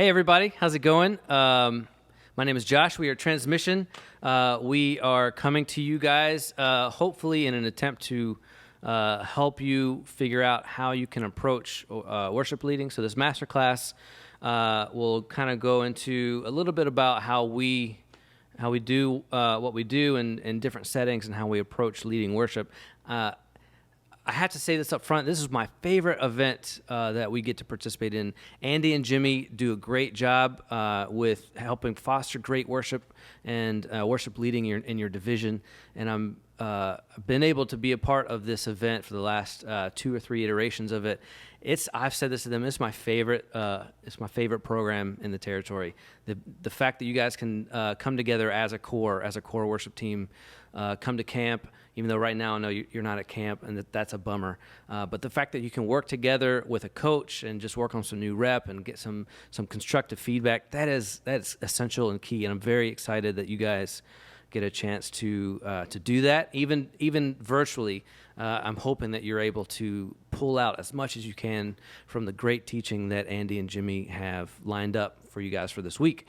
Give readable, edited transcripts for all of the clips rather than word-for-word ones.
Hey, everybody. How's it going? My name is Josh. We are Transmission. We are coming to you guys, hopefully in an attempt to help you figure out how you can approach worship leading. So this masterclass will kind of go into a little bit about how we do what we do in different settings and how we approach leading worship. I have to say this up front. This is my favorite event that we get to participate in. Andy and Jimmy do a great job with helping foster great worship and worship leading in your division. And I've been able to be a part of this event for the last 2 or 3 iterations of it. I've said this to them. It's my favorite. It's my favorite program in the territory. The fact that you guys can come together as a core worship team, come to camp. Even though right now I know you're not at camp, and that's a bummer. But the fact that you can work together with a coach and just work on some new rep and get some constructive feedback, that's essential and key. And I'm very excited that you guys get a chance to do that, even virtually. I'm hoping that you're able to pull out as much as you can from the great teaching that Andy and Jimmy have lined up for you guys for this week.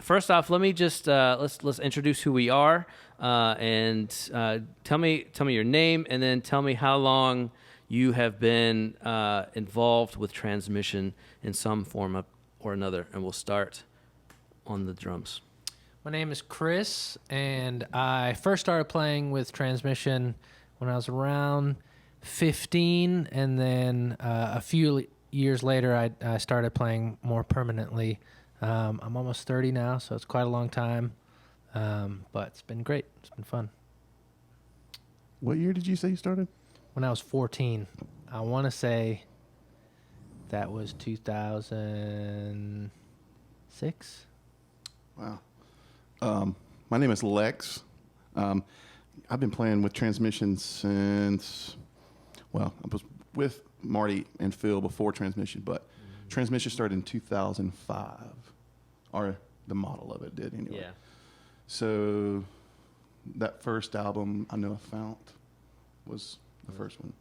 First off, let me just let's introduce who we are, and tell me your name, and then tell me how long you have been involved with Transmission in some form or another, and we'll start on the drums. My name is Chris, and I first started playing with Transmission when I was around 15, and then a few years later, I started playing more permanently. I'm almost 30 now, so it's quite a long time, but it's been great. It's been fun. What year did you say you started? When I was 14, I want to say that was 2006. Wow. My name is Lex. I've been playing with Transmission since, I was with Marty and Phil before Transmission, but Transmission started in 2005, or the model of it did anyway. Yeah. So that first album, I Know a Fount, was the first one.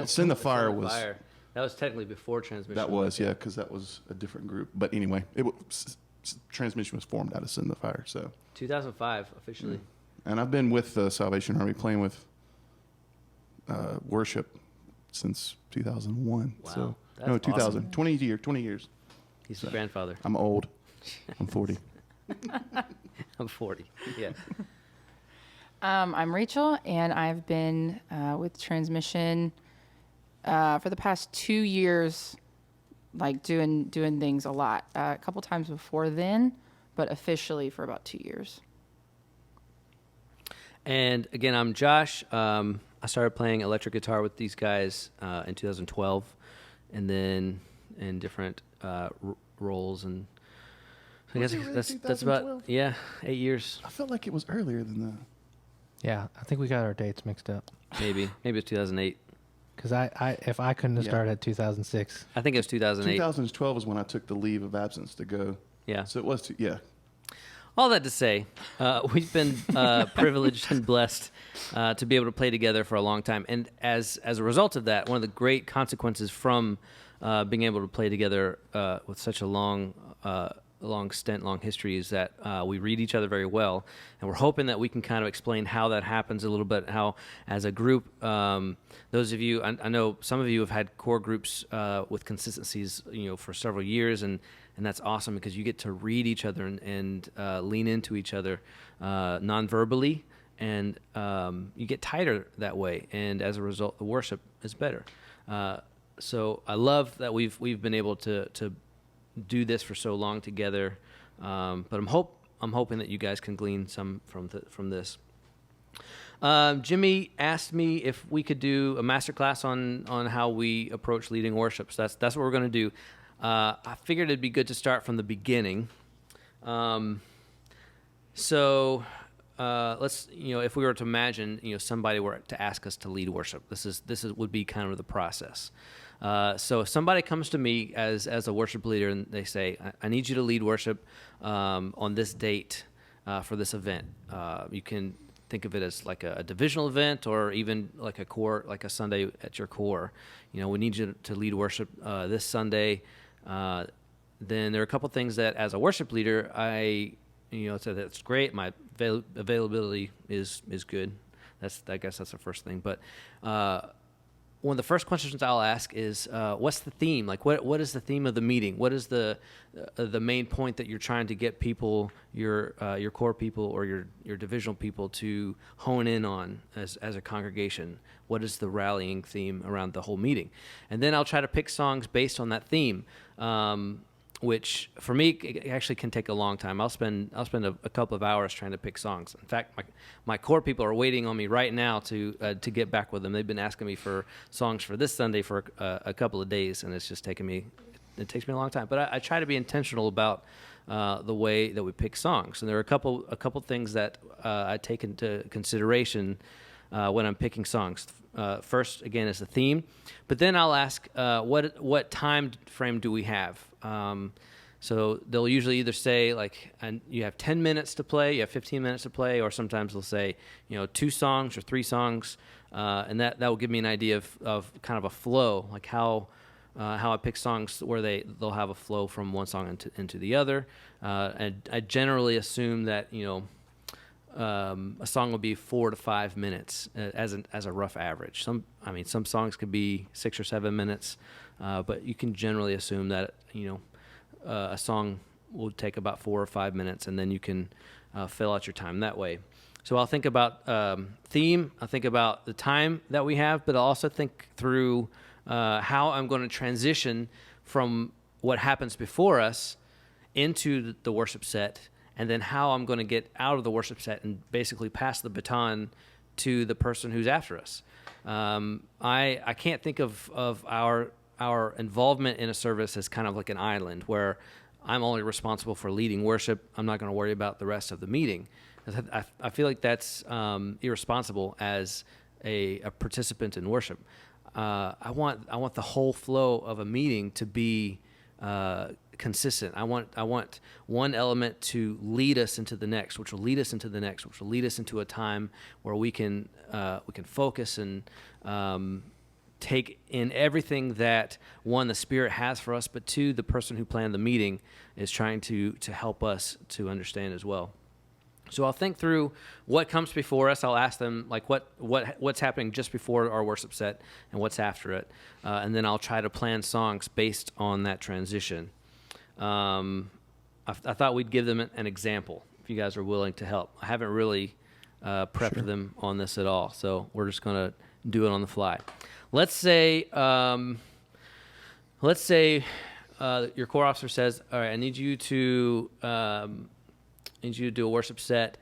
Send the Fire was... That was technically before Transmission. That was, yeah, because that was a different group. But anyway, Transmission was formed out of Send the Fire. So 2005 officially. And I've been with Salvation Army playing with worship since 2001. Wow, so that's no, 2000, awesome. 20 years. He's a grandfather. I'm old. I'm 40. I'm 40. Yeah. I'm Rachel, and I've been with Transmission for the past 2 years, like doing things a lot. A couple times before then, but officially for about 2 years. And again, I'm Josh. I started playing electric guitar with these guys in 2012, and then in different roles. And I guess that's about 8 years. I felt like it was earlier than that. Yeah, I think we got our dates mixed up. Maybe it's 2008. Because if I couldn't have started at 2006. I think it was 2008. 2012 is when I took the leave of absence to go. Yeah. So it was, All that to say, we've been privileged and blessed to be able to play together for a long time. And as a result of that, one of the great consequences from being able to play together with such a long history is that we read each other very well. And we're hoping that we can kind of explain how that happens a little bit, how as a group, those of you, I know some of you have had core groups with consistencies, for several years, and that's awesome because you get to read each other and lean into each other non-verbally, and you get tighter that way. And as a result, the worship is better. So I love that we've been able to do this for so long together. But I'm hoping that you guys can glean some from this. Jimmy asked me if we could do a masterclass on how we approach leading worship. So that's what we're going to do. I figured it'd be good to start from the beginning. So let's, if we were to imagine, somebody were to ask us to lead worship, this would be kind of the process. So if somebody comes to me as a worship leader and they say, I need you to lead worship on this date for this event, you can think of it as like a divisional event, or even like a core, like a Sunday at your core. We need you to lead worship this Sunday. Then there are a couple things that, as a worship leader, I said that's great. My availability is good. I guess that's the first thing. But one of the first questions I'll ask is, what's the theme? Like, what is the theme of the meeting? What is the main point that you're trying to get people, your core people or your divisional people, to hone in on as a congregation? What is the rallying theme around the whole meeting? And then I'll try to pick songs based on that theme, which for me it actually can take a long time. I'll spend a couple of hours trying to pick songs. In fact, my core people are waiting on me right now to get back with them. They've been asking me for songs for this Sunday for a couple of days, and it's just taken me. It takes me a long time. But I try to be intentional about the way that we pick songs, and there are a couple things that I take into consideration when I'm picking songs. First, again, is the theme, but then I'll ask what time frame do we have. So they'll usually either say like, and you have 10 minutes to play, you have 15 minutes to play, or sometimes they'll say 2 songs or 3 songs, and that will give me an idea of kind of a flow, like how I pick songs where they'll have a flow from one song into the other. And I generally assume that a song will be 4 to 5 minutes as a rough average. Some songs could be 6 or 7 minutes, but you can generally assume that a song will take about 4 or 5 minutes, and then you can fill out your time that way. So I'll think about theme. I'll think about the time that we have, but I'll also think through how I'm going to transition from what happens before us into the worship set, and then how I'm going to get out of the worship set and basically pass the baton to the person who's after us. I can't think of our involvement in a service as kind of like an island where I'm only responsible for leading worship. I'm not going to worry about the rest of the meeting. I feel like that's irresponsible as a participant in worship. I want the whole flow of a meeting to be consistent. I want one element to lead us into the next, which will lead us into the next, which will lead us into a time where we can focus and take in everything that, one, the Spirit has for us, but two, the person who planned the meeting is trying to help us to understand as well. So I'll think through what comes before us. I'll ask them like what's happening just before our worship set and what's after it, and then I'll try to plan songs based on that transition. I thought we'd give them an example if you guys are willing to help. I haven't really prepped them on this at all, so we're just going to do it on the fly. Let's say your core officer says, "All right, I need you to do a worship set,"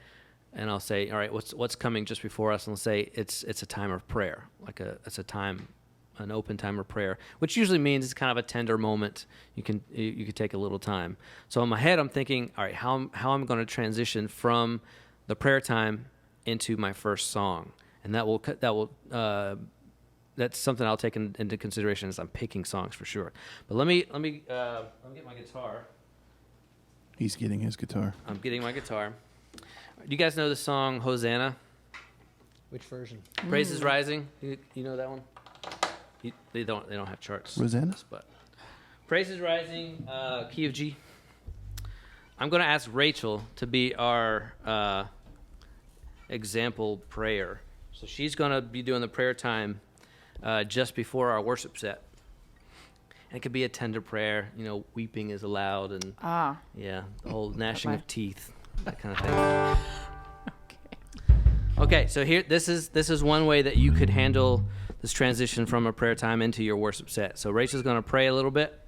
and I'll say, "All right, what's coming just before us?" And I'll say it's a time of prayer, it's an open time of prayer, which usually means it's kind of a tender moment. You can take a little time. So in my head, I'm thinking, all right, how I'm going to transition from the prayer time into my first song, and that's something I'll take into consideration as I'm picking songs for sure. But let me get my guitar. He's getting his guitar. I'm getting my guitar. Do you guys know the song Hosanna? Which version? Praise is Rising. You know that one? They don't have charts. Rosanna? But Praise is Rising, key of G. I'm going to ask Rachel to be our example prayer. So she's going to be doing the prayer time just before our worship set. And it could be a tender prayer, weeping is allowed, and the whole gnashing of teeth, that kind of thing. Okay, so here, this is one way that you could handle this transition from a prayer time into your worship set. So Rachel's going to pray a little bit.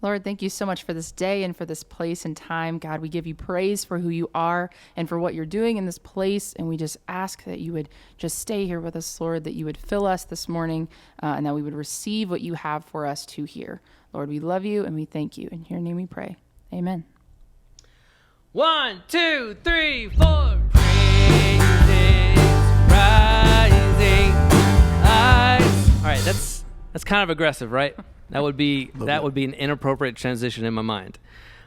Lord, thank you so much for this day and for this place and time. God, we give you praise for who you are and for what you're doing in this place. And we just ask that you would just stay here with us, Lord, that you would fill us this morning and that we would receive what you have for us to hear. Lord, we love you and we thank you. In your name we pray. Amen. 1, 2, 3, 4. Praise is rising. All right, that's kind of aggressive, right? That would be an inappropriate transition in my mind,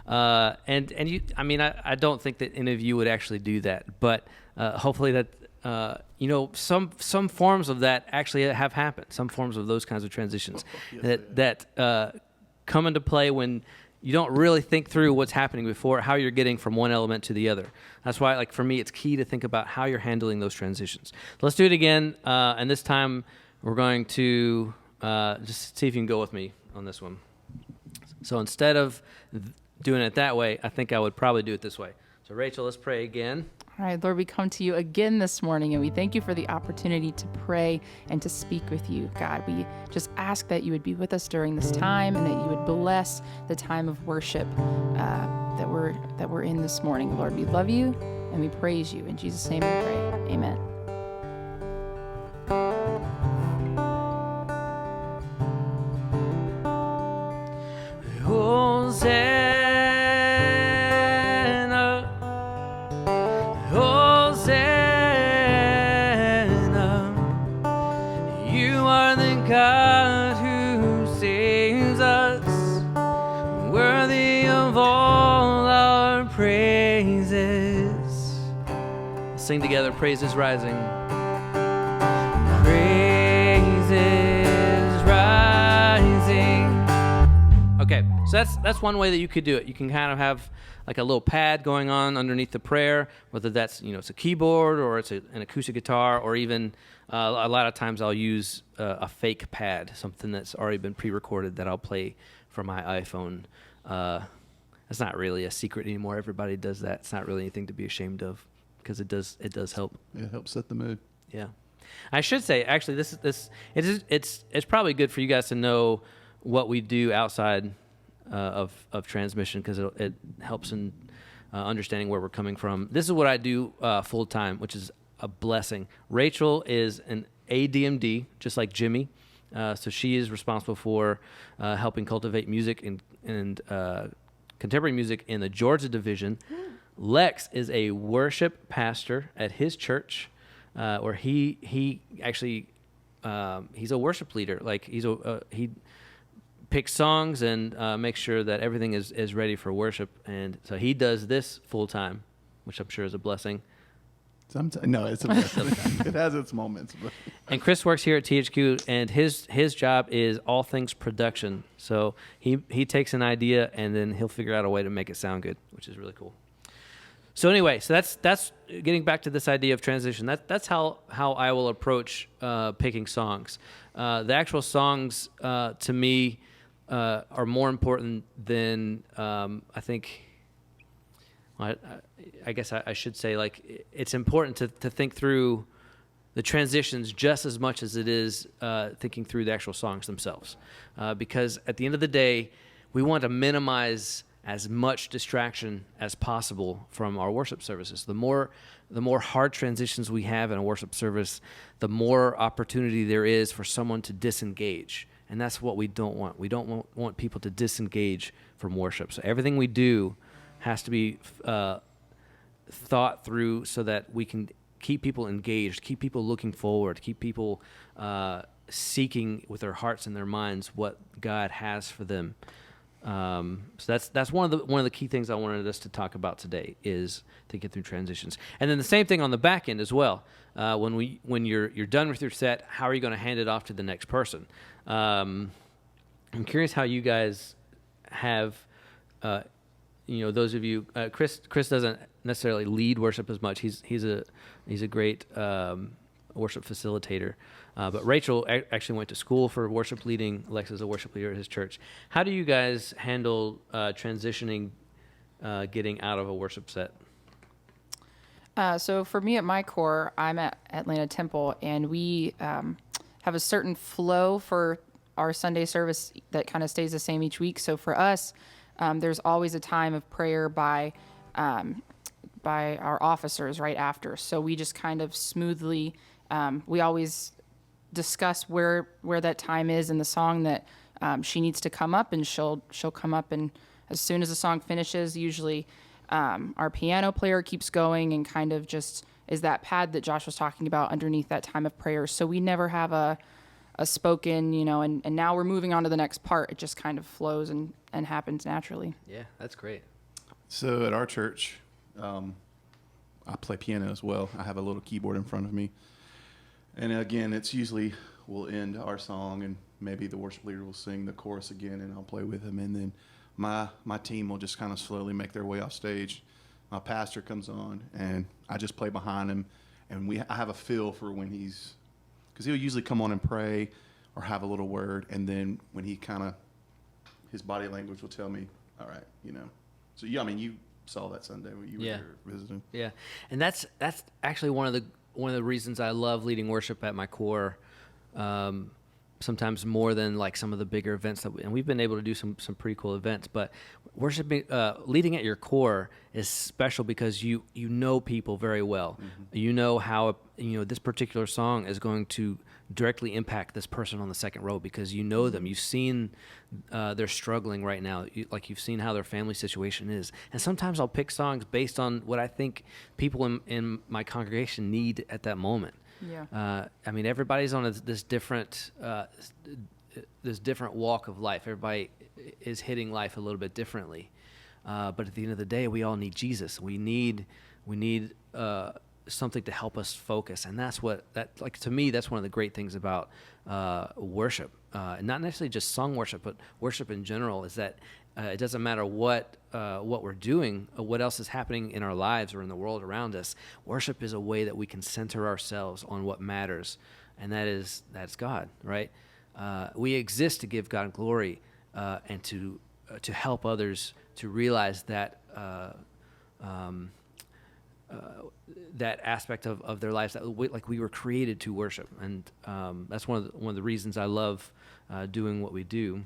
and you. I mean, I don't think that any of you would actually do that, but hopefully that some forms of that actually have happened. Some forms of those kinds of transitions that come into play when you don't really think through what's happening before, how you're getting from one element to the other. That's why, like for me, it's key to think about how you're handling those transitions. Let's do it again, and this time we're going to just see if you can go with me on this one. So instead of doing it that way, I think I would probably do it this way. So Rachel, let's pray again. All right, Lord, we come to you again this morning, and we thank you for the opportunity to pray and to speak with you, God. We just ask that you would be with us during this time and that you would bless the time of worship that we're in this morning. Lord, we love you and we praise you. In Jesus' name we pray. Amen. God who saves us, worthy of all our praises. Sing together, praises rising. Praises rising. Okay, so that's one way that you could do it. You can kind of have like a little pad going on underneath the prayer, whether that's, it's a keyboard or it's an acoustic guitar, or even a lot of times I'll use a fake pad, something that's already been pre-recorded that I'll play for my iPhone. That's not really a secret anymore. Everybody does that. It's not really anything to be ashamed of because it does help. It helps set the mood. Yeah, I should say actually it's probably good for you guys to know what we do outside of transmission, because it helps in understanding where we're coming from. This is what I do full time, which is a blessing. Rachel is an ADMD, just like Jimmy. So she is responsible for helping cultivate music and contemporary music in the Georgia division. Lex is a worship pastor at his church, where he actually he's a worship leader. Like he picks songs and makes sure that everything is ready for worship. And so he does this full time, which I'm sure is a blessing. No, it's a blessing. It has its moments. But. And Chris works here at THQ, and his job is all things production. So he takes an idea and then he'll figure out a way to make it sound good, which is really cool. So anyway, so that's getting back to this idea of transition. That's how I will approach picking songs. The actual songs to me are more important than I think. I guess I should say, like, it's important to think through the transitions just as much as it is thinking through the actual songs themselves. Because at the end of the day, we want to minimize as much distraction as possible from our worship services. The more hard transitions we have in a worship service, the more opportunity there is for someone to disengage. And that's what we don't want. We don't want people to disengage from worship. So everything we do has to be thought through so that we can keep people engaged, keep people looking forward, keep people seeking with their hearts and their minds what God has for them. So that's one of the key things I wanted us to talk about today, is thinking through transitions. And then the same thing on the back end as well. When you're done with your set, how are you going to hand it off to the next person? I'm curious how you guys have. Those of you, Chris doesn't necessarily lead worship as much. He's a great worship facilitator. But Rachel actually went to school for worship leading. Lex is a worship leader at his church. How do you guys handle transitioning, getting out of a worship set? So for me at my core, I'm at Atlanta Temple, and we have a certain flow for our Sunday service that kind of stays the same each week. So for us, there's always a time of prayer by our officers right after. So we just kind of smoothly, we always discuss where that time is in the song that she needs to come up, and she'll come up, and as soon as the song finishes, usually our piano player keeps going and kind of just is that pad that Josh was talking about underneath that time of prayer. So we never have a spoken, and now we're moving on to the next part. It just kind of flows and happens naturally. Yeah, that's great. So at our church, I play piano as well. I have a little keyboard in front of me. And again, it's usually we'll end our song and maybe the worship leader will sing the chorus again and I'll play with him. And then my team will just kind of slowly make their way off stage. My pastor comes on and I just play behind him. And I have a feel for when because he'll usually come on and pray or have a little word. And then when he his body language will tell me, all right, So you saw that Sunday when you were there visiting. Yeah. And that's actually one of the reasons I love leading worship at my core. Sometimes more than like some of the bigger events and we've been able to do some pretty cool events, but worshiping, leading at your core is special because you know people very well. Mm-hmm. You know how, this particular song is going to directly impact this person on the second row because you know them. You've seen they're struggling right now. You've seen how their family situation is. And sometimes I'll pick songs based on what I think people in my congregation need at that moment. Yeah. Everybody's on this different walk of life. Everybody is hitting life a little bit differently. But at the end of the day, we all need Jesus. We need something to help us focus. And to me, that's one of the great things about worship. Not necessarily just song worship, but worship in general is that it doesn't matter what we're doing, what else is happening in our lives or in the world around us. Worship is a way that we can center ourselves on what matters, and that's God, right? We exist to give God glory and to help others to realize that that aspect of their lives that we were created to worship, and that's one of the reasons I love doing what we do.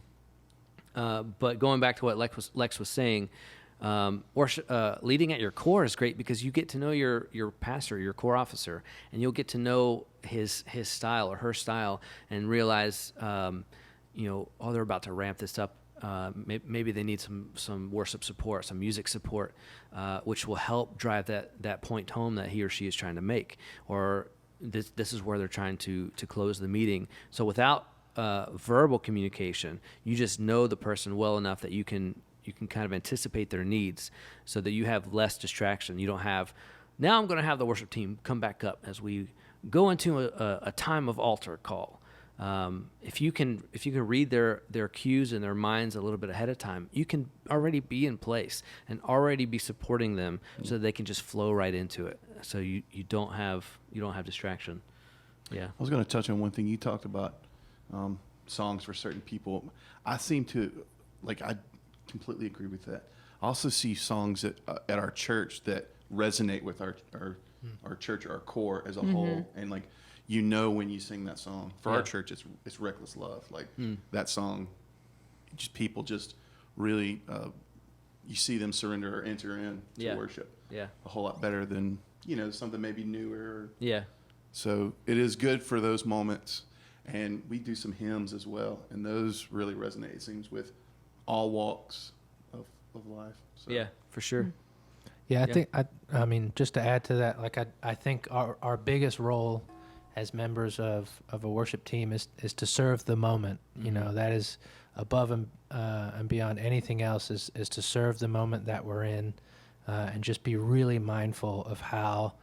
But going back to what Lex was saying, leading at your core is great because you get to know your pastor, your core officer, and you'll get to know his style or her style and realize, they're about to ramp this up. Maybe they need some worship support, some music support, which will help drive that point home that he or she is trying to make, or this is where they're trying to close the meeting. So without verbal communication, you just know the person well enough that you can kind of anticipate their needs so that you have less distraction. You don't have, now I'm going to have the worship team come back up as we go into a time of altar call. If you can read their cues and their minds a little bit ahead of time, you can already be in place and already be supporting them so that they can just flow right into it. So you don't have distraction. Yeah. I was going to touch on one thing you talked about. Songs for certain people. I completely agree with that. I also see songs at our church that resonate with our church, our core as a whole, and when you sing that song. For our church, it's Reckless Love. That song, people just really you see them surrender or enter in to worship. Yeah, a whole lot better than something maybe newer. Yeah. So it is good for those moments. And we do some hymns as well, and those really resonate, it seems, with all walks of life. So. Yeah, for sure. Yeah, I think, just to add to that, I think our biggest role as members of a worship team is to serve the moment. Mm-hmm. That is above and beyond anything else is to serve the moment that we're in and just be really mindful of how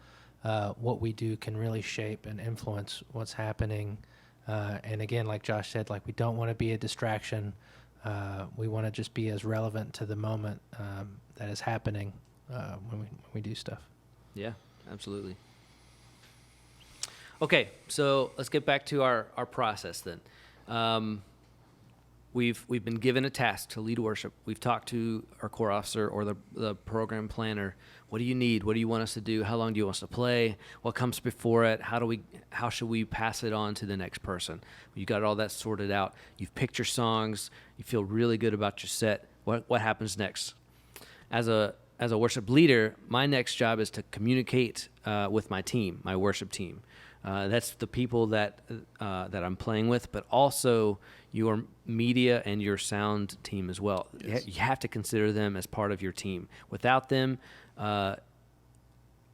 what we do can really shape and influence what's happening. And again, like Josh said, we don't want to be a distraction. We want to just be as relevant to the moment that is happening when we do stuff. Yeah, absolutely. Okay, so let's get back to our process then. We've been given a task to lead worship. We've talked to our core officer or the program planner. What do you need? What do you want us to do? How long do you want us to play? What comes before it? How should we pass it on to the next person? You got all that sorted out. You've picked your songs. You feel really good about your set. What happens next? As a worship leader, my next job is to communicate with my team, my worship team. That's the people that I'm playing with, but also your media and your sound team as well. Yes. You have to consider them as part of your team. Without them,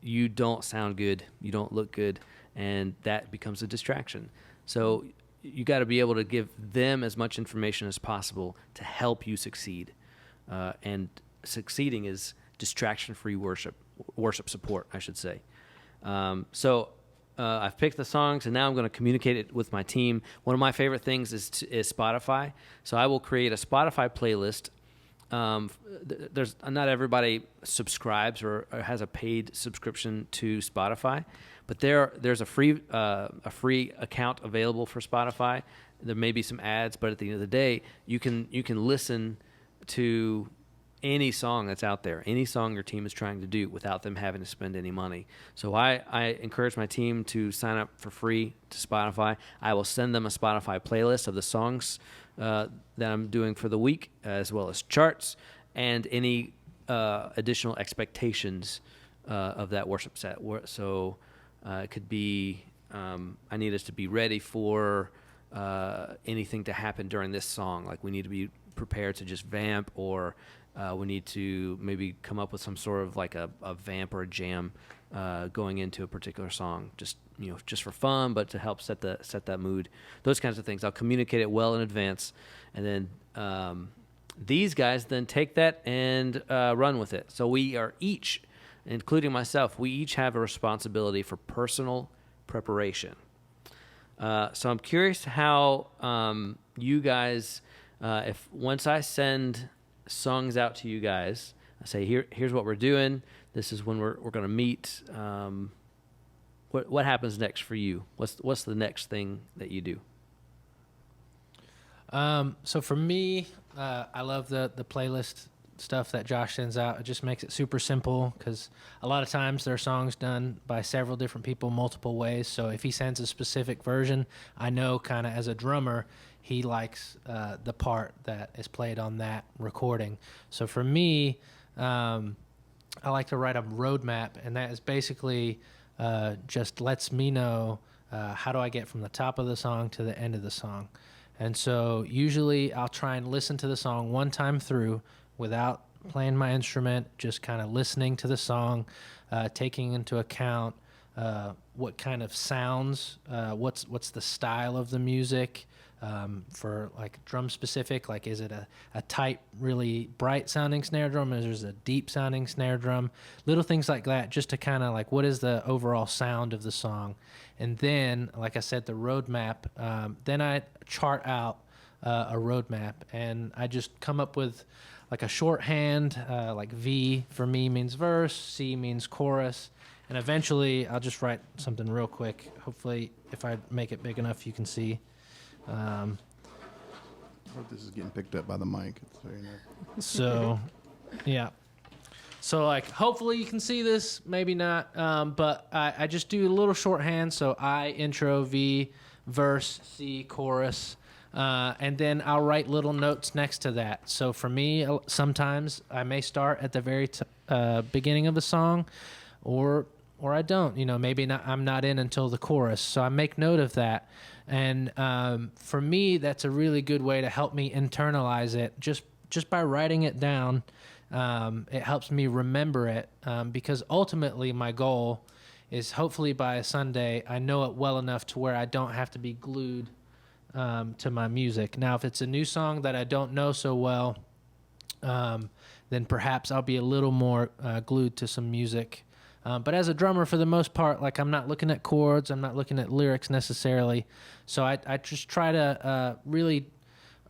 you don't sound good, you don't look good, and that becomes a distraction. So you got to be able to give them as much information as possible to help you succeed. And succeeding is distraction-free worship support, I should say. So I've picked the songs, and now I'm going to communicate it with my team. One of my favorite things is Spotify. So I will create a Spotify playlist. There's not everybody subscribes or has a paid subscription to Spotify, but there's a free account available for Spotify. There may be some ads, but at the end of the day, you can listen to any song that's out there, any song your team is trying to do without them having to spend any money. So I encourage my team to sign up for free to Spotify. I will send them a Spotify playlist of the songs that I'm doing for the week, as well as charts and any additional expectations of that worship set. So it could be I need us to be ready for anything to happen during this song. Like we need to be prepared to just vamp, or we need to maybe come up with some sort of like a vamp or a jam going into a particular song, just for fun, but to help set that mood. Those kinds of things. I'll communicate it well in advance, and then these guys then take that and run with it. So we are each, including myself, we each have a responsibility for personal preparation. So I'm curious how you guys, if once I send songs out to you guys, I say here's what we're doing. This is when we're going to meet. What happens next for you? What's the next thing that you do? So for me, I love the playlist stuff that Josh sends out. It just makes it super simple because a lot of times there are songs done by several different people multiple ways. So if he sends a specific version, I know kind of as a drummer, he likes the part that is played on that recording. So for me, I like to write a roadmap, and that is basically just lets me know how do I get from the top of the song to the end of the song. And so usually I'll try and listen to the song one time through without playing my instrument, just kind of listening to the song, taking into account what kind of sounds, what's the style of the music, for like drum specific, like is it a tight, really bright sounding snare drum, or is it a deep sounding snare drum, little things like that, just to kind of like what is the overall sound of the song. And then, like I said, the roadmap, then I chart out a roadmap, and I just come up with like a shorthand, like V for me means verse, C means chorus, and eventually I'll just write something real quick. Hopefully, if I make it big enough, you can see. I hope this is getting picked up by the mic. It's very nice. So, yeah. So, like, hopefully you can see this, maybe not, but I just do a little shorthand. So, I, intro, V, verse, C, chorus, and then I'll write little notes next to that. So, for me, sometimes I may start at the very beginning of a song, or I don't. Maybe I'm not in until the chorus. So, I make note of that. And for me, that's a really good way to help me internalize it. Just by writing it down, it helps me remember it, because ultimately my goal is hopefully by Sunday I know it well enough to where I don't have to be glued to my music. Now, if it's a new song that I don't know so well, then perhaps I'll be a little more glued to some music. But as a drummer, for the most part, like I'm not looking at chords, I'm not looking at lyrics necessarily. So I just try to really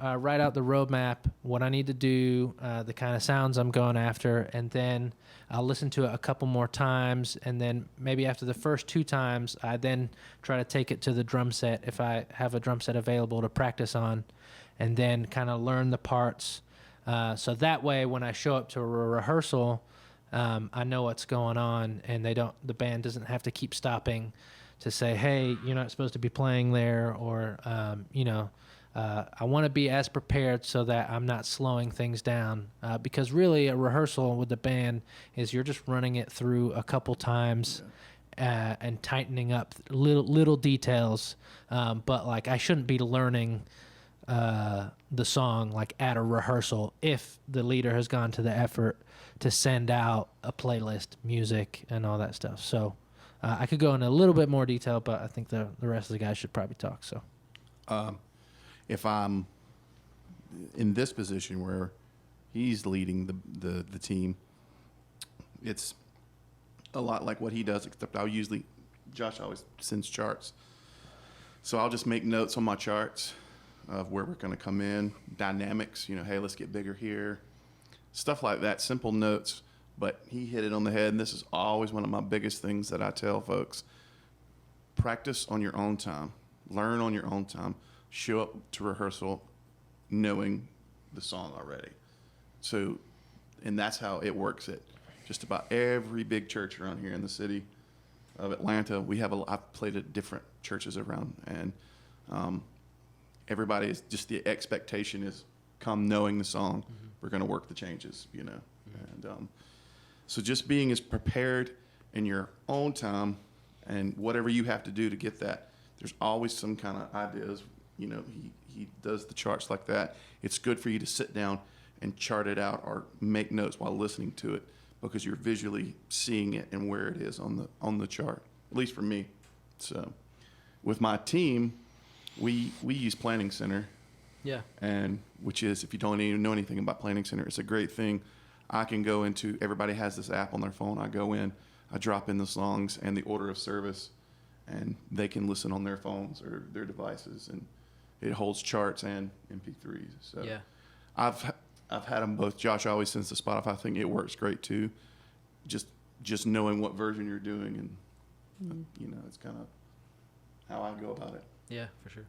write out the roadmap, what I need to do, the kind of sounds I'm going after, and then I'll listen to it a couple more times, and then maybe after the first 2 times, I then try to take it to the drum set if I have a drum set available to practice on, and then kind of learn the parts. So that way, when I show up to a rehearsal, I know what's going on, and the band doesn't have to keep stopping to say, hey, you're not supposed to be playing there, or, I want to be as prepared so that I'm not slowing things down, because really a rehearsal with the band is you're just running it through a couple times, and tightening up little details, but like I shouldn't be learning the song like at a rehearsal if the leader has gone to the effort to send out a playlist, music, and all that stuff. So I could go into a little bit more detail, but I think the rest of the guys should probably talk. So If I'm in this position where he's leading the team, it's a lot like what he does, except Josh always sends charts. So I'll just make notes on my charts of where we're going to come in, dynamics, hey, let's get bigger here, stuff like that, simple notes. But he hit it on the head, and this is always one of my biggest things that I tell folks. Practice on your own time. Learn on your own time. Show up to rehearsal knowing the song already. So, and that's how it works at just about every big church around here in the city of Atlanta. I've played at different churches around, and everybody is just, the expectation is come knowing the song. Mm-hmm. We're going to work the changes, Mm-hmm. And so just being as prepared in your own time and whatever you have to do to get that. There's always some kind of ideas. He does the charts like that. It's good for you to sit down and chart it out or make notes while listening to it, because you're visually seeing it and where it is on the chart, at least for me. So with my team, we use Planning Center. Yeah. And which is, if you don't even know anything about Planning Center, it's a great thing. I can go into, everybody has this app on their phone. I go in, I drop in the songs and the order of service, and they can listen on their phones or their devices, and it holds charts and MP3s. So Yeah. I've had them both. Josh always sends the Spotify thing. It works great too. Just knowing what version you're doing, and it's kind of how I go about it. Yeah, for sure.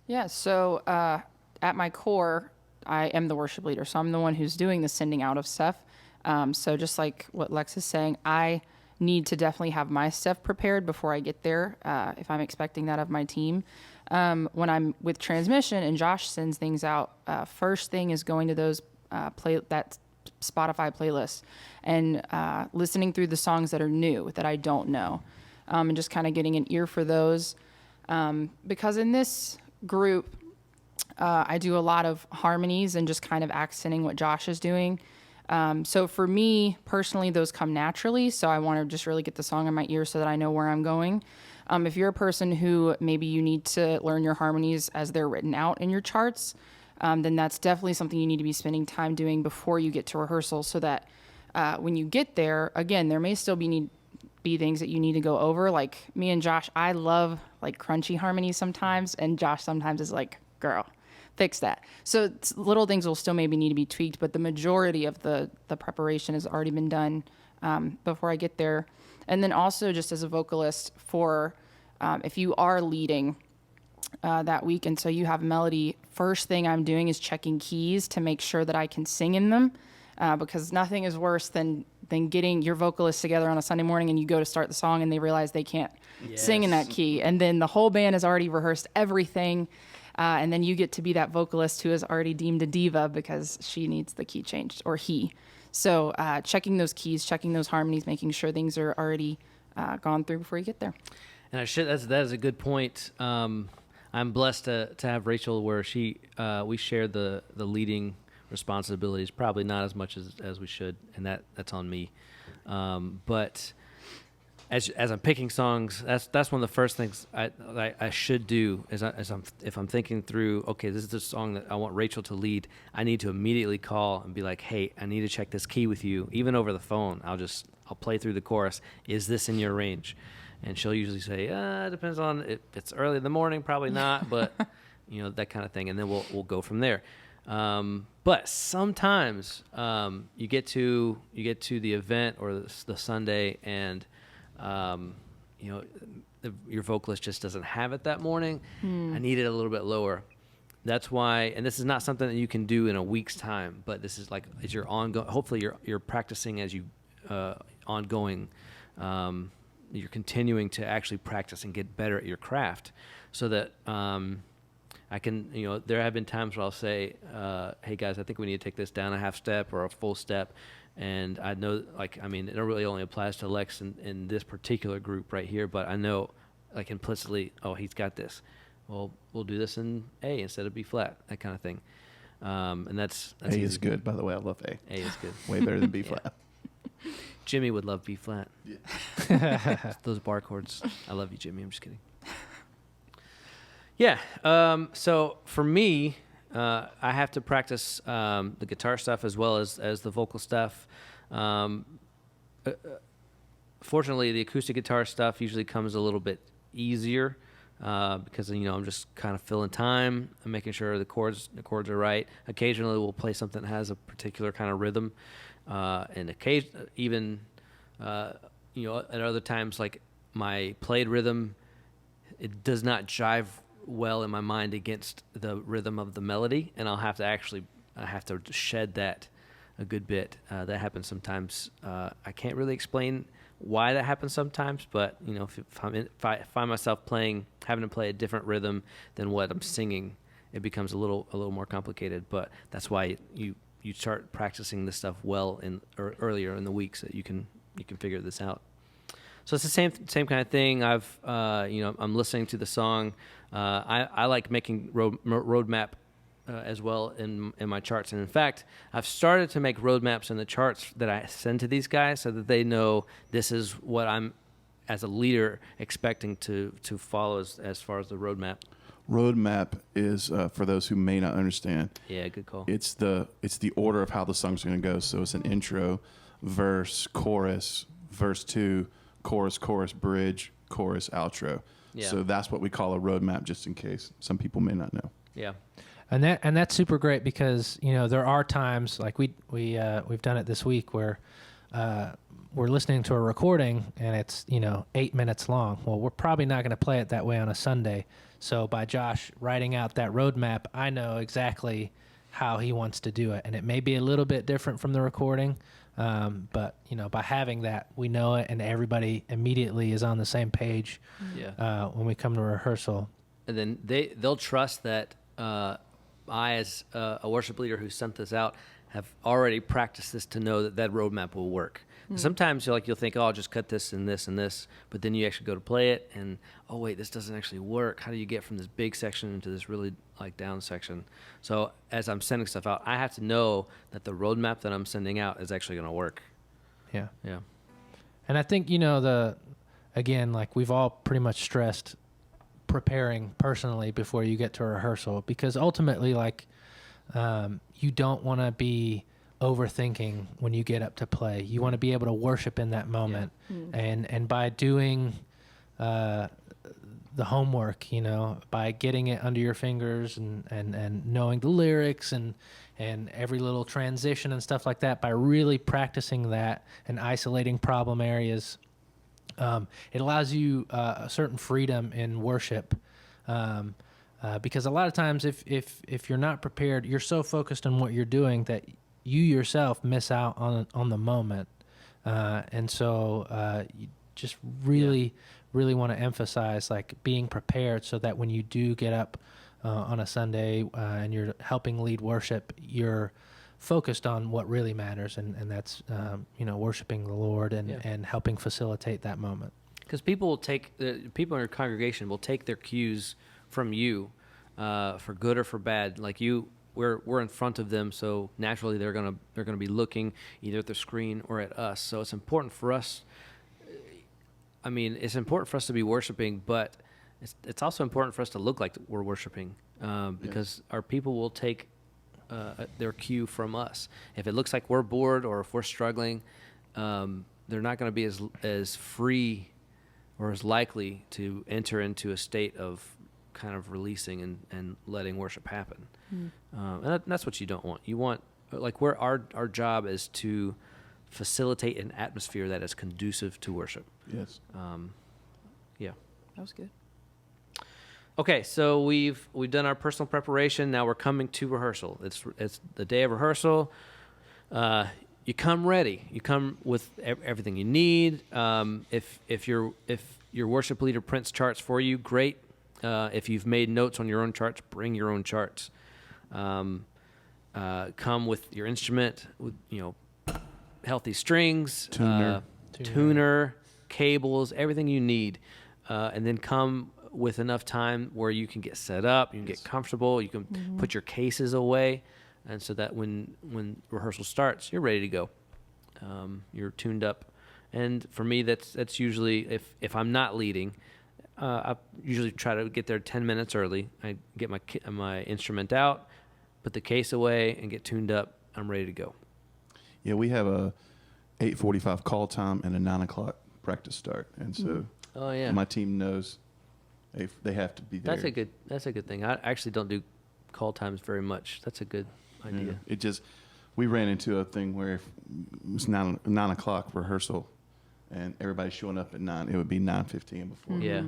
Yeah, so at my core, I am the worship leader. So I'm the one who's doing the sending out of stuff. So just like what Lex is saying, I need to definitely have my stuff prepared before I get there, if I'm expecting that of my team. When I'm with transmission and Josh sends things out, first thing is going to those that Spotify playlist and listening through the songs that are new that I don't know, and just kind of getting an ear for those. Because in this group, I do a lot of harmonies and just kind of accenting what Josh is doing. So for me personally, those come naturally. So I want to just really get the song in my ear so that I know where I'm going. If you're a person who maybe you need to learn your harmonies as they're written out in your charts, then that's definitely something you need to be spending time doing before you get to rehearsal, so that when you get there, again, there may still be things that you need to go over. Like me and Josh, I love like crunchy harmonies sometimes, and Josh sometimes is like, girl, fix that. So little things will still maybe need to be tweaked, but the majority of the preparation has already been done before I get there. And then also just as a vocalist, for if you are leading that week, and so you have melody, first thing I'm doing is checking keys to make sure that I can sing in them, because nothing is worse than getting your vocalists together on a Sunday morning and you go to start the song and they realize they can't sing in that key. And then the whole band has already rehearsed everything. And then you get to be that vocalist who is already deemed a diva because she needs the key changed, or he. So checking those keys, checking those harmonies, making sure things are already gone through before you get there. And that is a good point. I'm blessed to have Rachel, where we share the leading responsibilities, probably not as much as we should, and that's on me. But as I'm picking songs, that's one of the first things I should do if I'm thinking through, okay, this is the song that I want Rachel to lead. I need to immediately call and be like, hey, I need to check this key with you, even over the phone. I'll play through the chorus. Is this in your range? And she'll usually say, it depends on if it's early in the morning, probably not, but that kind of thing. And then we'll go from there. But sometimes you get to the event or the Sunday, and your vocalist just doesn't have it that morning. I need it a little bit lower. That's why, and this is not something that you can do in a week's time, but this is like, as you're ongoing, hopefully you're practicing as you ongoing. You're continuing to actually practice and get better at your craft, so that I can, there have been times where I'll say, hey guys, I think we need to take this down a half step or a full step. And I know, it really only applies to Lex in this particular group right here, but I know, implicitly, oh, he's got this. Well, we'll do this in A instead of B flat, that kind of thing. And that's A is good, by the way. I love A. A is good. Way better than B flat. Jimmy would love B flat. Yeah. Those bar chords. I love you, Jimmy. I'm just kidding. Yeah. So for me, I have to practice the guitar stuff as well as the vocal stuff. fortunately, the acoustic guitar stuff usually comes a little bit easier because I'm just kind of filling time and making sure the chords are right. Occasionally, we'll play something that has a particular kind of rhythm, and even at other times, like my played rhythm, it does not jive well in my mind against the rhythm of the melody, and I have to shed that a good bit. That happens sometimes. I can't really explain why that happens sometimes, but if I find myself having to play a different rhythm than what I'm singing, it becomes a little more complicated. But that's why you start practicing this stuff earlier in the week so that you can figure this out. So it's the same kind of thing. I'm listening to the song. I like making roadmap as well in my charts. And in fact, I've started to make roadmaps in the charts that I send to these guys so that they know this is what I'm, as a leader, expecting to follow as far as the roadmap. Roadmap is, for those who may not understand. Yeah, good call. It's the order of how the song's going to go. So it's an intro, verse, chorus, verse 2, chorus, bridge, chorus, outro. Yeah. So that's what we call a roadmap, just in case some people may not know. Yeah. And that's super great because there are times like we've done it this week where we're listening to a recording and it's 8 minutes long. Well, we're probably not going to play it that way on a Sunday. So by Josh writing out that roadmap, I know exactly how he wants to do it, and it may be a little bit different from the recording, but by having that, we know it, and everybody immediately is on the same page. Yeah. When we come to rehearsal. And then they'll trust that I, as a worship leader who sent this out, have already practiced this to know that roadmap will work. Sometimes you'll think, oh, I'll just cut this and this and this, but then you actually go to play it and, oh wait, this doesn't actually work. How do you get from this big section into this really down section? So as I'm sending stuff out, I have to know that the roadmap that I'm sending out is actually going to work. Yeah. Yeah. And I think we've all pretty much stressed preparing personally before you get to a rehearsal, because ultimately you don't want to be overthinking when you get up to play. You want to be able to worship in that moment. And by doing the homework, by getting it under your fingers and knowing the lyrics and every little transition and stuff like that, by really practicing that and isolating problem areas, it allows you a certain freedom in worship, because a lot of times if you're not prepared, you're so focused on what you're doing that you yourself miss out on the moment, and so you just really want to emphasize being prepared so that when you do get up on a Sunday and you're helping lead worship, you're focused on what really matters, and that's worshiping the Lord and helping facilitate that moment. Because people in your congregation will take their cues from you, for good or for bad. We're in front of them, so naturally they're gonna be looking either at the screen or at us. So it's important for us. It's important for us to be worshiping, but it's also important for us to look like we're worshiping, because our people will take their cue from us. If it looks like we're bored or if we're struggling, they're not going to be as free or as likely to enter into a state of kind of releasing and letting worship happen. And that's what you don't want. You want, our job is to facilitate an atmosphere that is conducive to worship. Yes. Yeah. That was good. Okay, so we've done our personal preparation. Now we're coming to rehearsal. It's the day of rehearsal. You come ready. You come with everything you need. If your worship leader prints charts for you, great. If you've made notes on your own charts, bring your own charts. Come with your instrument, with healthy strings, tuner, cables, everything you need, and then come with enough time where you can get set up, you can get comfortable, you can put your cases away, and so that when rehearsal starts, you're ready to go. You're tuned up. And for me, that's usually, if I'm not leading, I usually try to get there 10 minutes early. I get my instrument out, put the case away, and get tuned up. I'm ready to go. Yeah, we have 8:45 call time and a 9 o'clock practice start. And so Oh yeah. my team knows they have to be there. That's a good thing. I actually don't do call times very much. That's a good idea. Yeah. We ran into a thing where if it was 9 o'clock rehearsal and everybody's showing up at 9, it would be 9:15 before Yeah.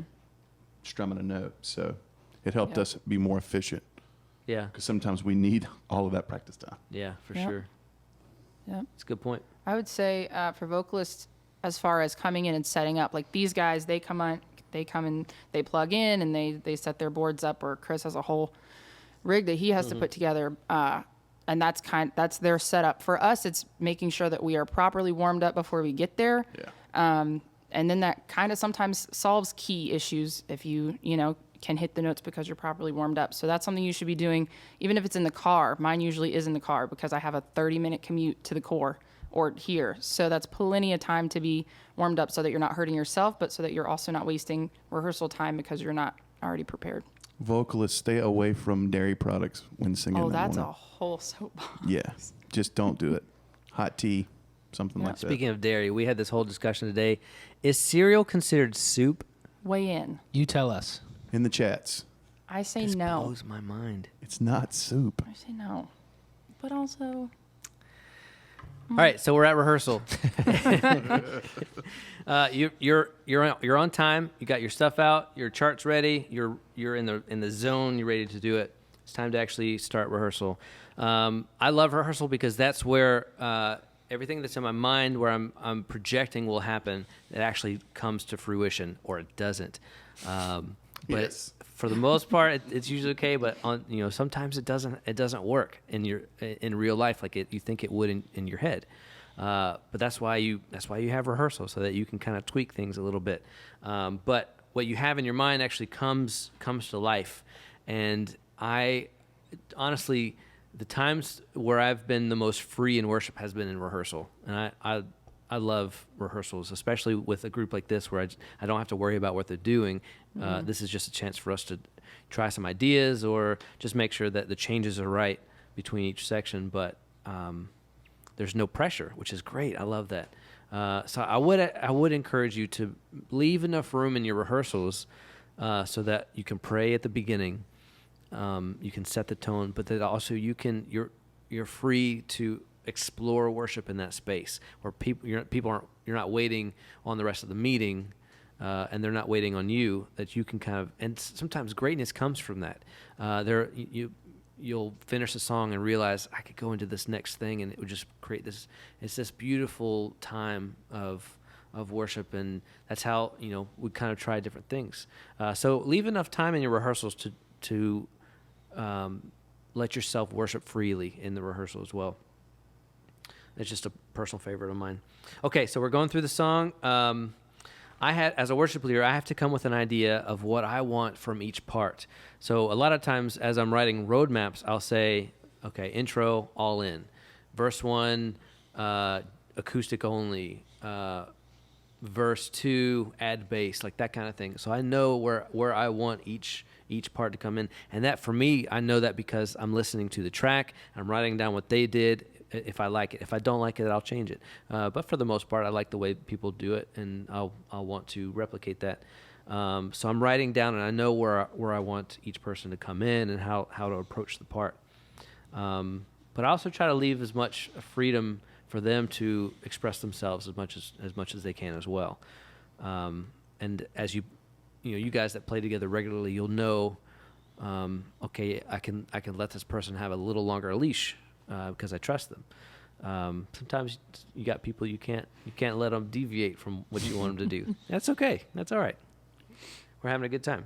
strumming a note. So it helped us be more efficient Yeah. because sometimes we need all of that practice time. Yeah, for Yep. sure. Yep. That's a good point. I would say for vocalists, as far as coming in and setting up, like these guys, they come and they plug in and they set their boards up, or Chris has a whole rig that he has to put together, and that's their setup. For us, it's making sure that we are properly warmed up before we get there. Yeah. And then that kind of sometimes solves key issues if you can hit the notes because you're properly warmed up. So that's something you should be doing, even if it's in the car. Mine usually is in the car because I have a 30-minute commute to the core or here. So that's plenty of time to be warmed up so that you're not hurting yourself, but so that you're also not wasting rehearsal time because you're not already prepared. Vocalists, stay away from dairy products when singing. Oh, in the that's a morning. whole soapbox. Yeah, just don't do it. Hot tea, something like that. Speaking of dairy, we had this whole discussion today. Is cereal considered soup? Weigh in. You tell us. In the chats, I say This no. blows my mind. it's not soup. I say no. But also, All right, so we're at rehearsal. You're on time. You got your stuff out. Your chart's ready. You're in the zone. You're ready to do it. It's time to actually start rehearsal. I love rehearsal because that's where everything that's in my mind, where I'm projecting, will happen. It actually comes to fruition, or it doesn't. But Yes. for the most part, it's usually okay. But sometimes it doesn't work in real life like you think it would in your head. But that's why you have rehearsal, so that you can kind of tweak things a little bit. But what you have in your mind actually comes to life. And I honestly, the times where I've been the most free in worship has been in rehearsal, and I love rehearsals, especially with a group like this where I don't have to worry about what they're doing. This is just a chance for us to try some ideas or just make sure that the changes are right between each section. But there's no pressure, which is great. I love that. So I would encourage you to leave enough room in your rehearsals so that you can pray at the beginning. You can set the tone, but that also you're free to explore worship in that space where you're not waiting on the rest of the meeting, and they're not waiting on you. That you can and sometimes greatness comes from that. You'll finish a song and realize I could go into this next thing, and it would just create this. It's this beautiful time of worship, and that's how we kind of try different things. So leave enough time in your rehearsals to let yourself worship freely in the rehearsal as well. It's just a personal favorite of mine. Okay, so we're going through the song. As a worship leader, I have to come with an idea of what I want from each part. So a lot of times as I'm writing roadmaps, I'll say, okay, intro, all in. Verse 1, acoustic only. Verse 2, add bass, like that kind of thing. So I know where I want each part to come in. And that, for me, I know that because I'm listening to the track, I'm writing down what they did, if I like it. If I don't like it, I'll change it. But for the most part, I like the way people do it, and I'll want to replicate that. So I'm writing down, and I know where I want each person to come in and how to approach the part. But I also try to leave as much freedom for them to express themselves as much as they can as well. And as you guys that play together regularly, you'll know, okay, I can let this person have a little longer leash because I trust them. Sometimes you got people you can't let them deviate from what you want them to do. That's okay. That's all right. We're having a good time.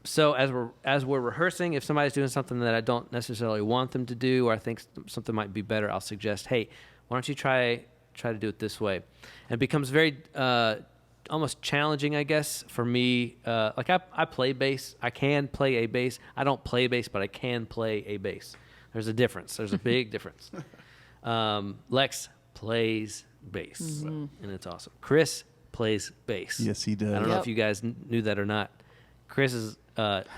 So as we're rehearsing, if somebody's doing something that I don't necessarily want them to do, or I think something might be better, I'll suggest, hey, why don't you try to do it this way? And it becomes very almost challenging, I guess, for me. Like I play bass. I can play a bass. I don't play bass, but I can play a bass. There's a difference. There's a big difference. Lex plays bass, and it's awesome. Chris plays bass. Yes, he does. I don't know if you guys knew that or not. Chris is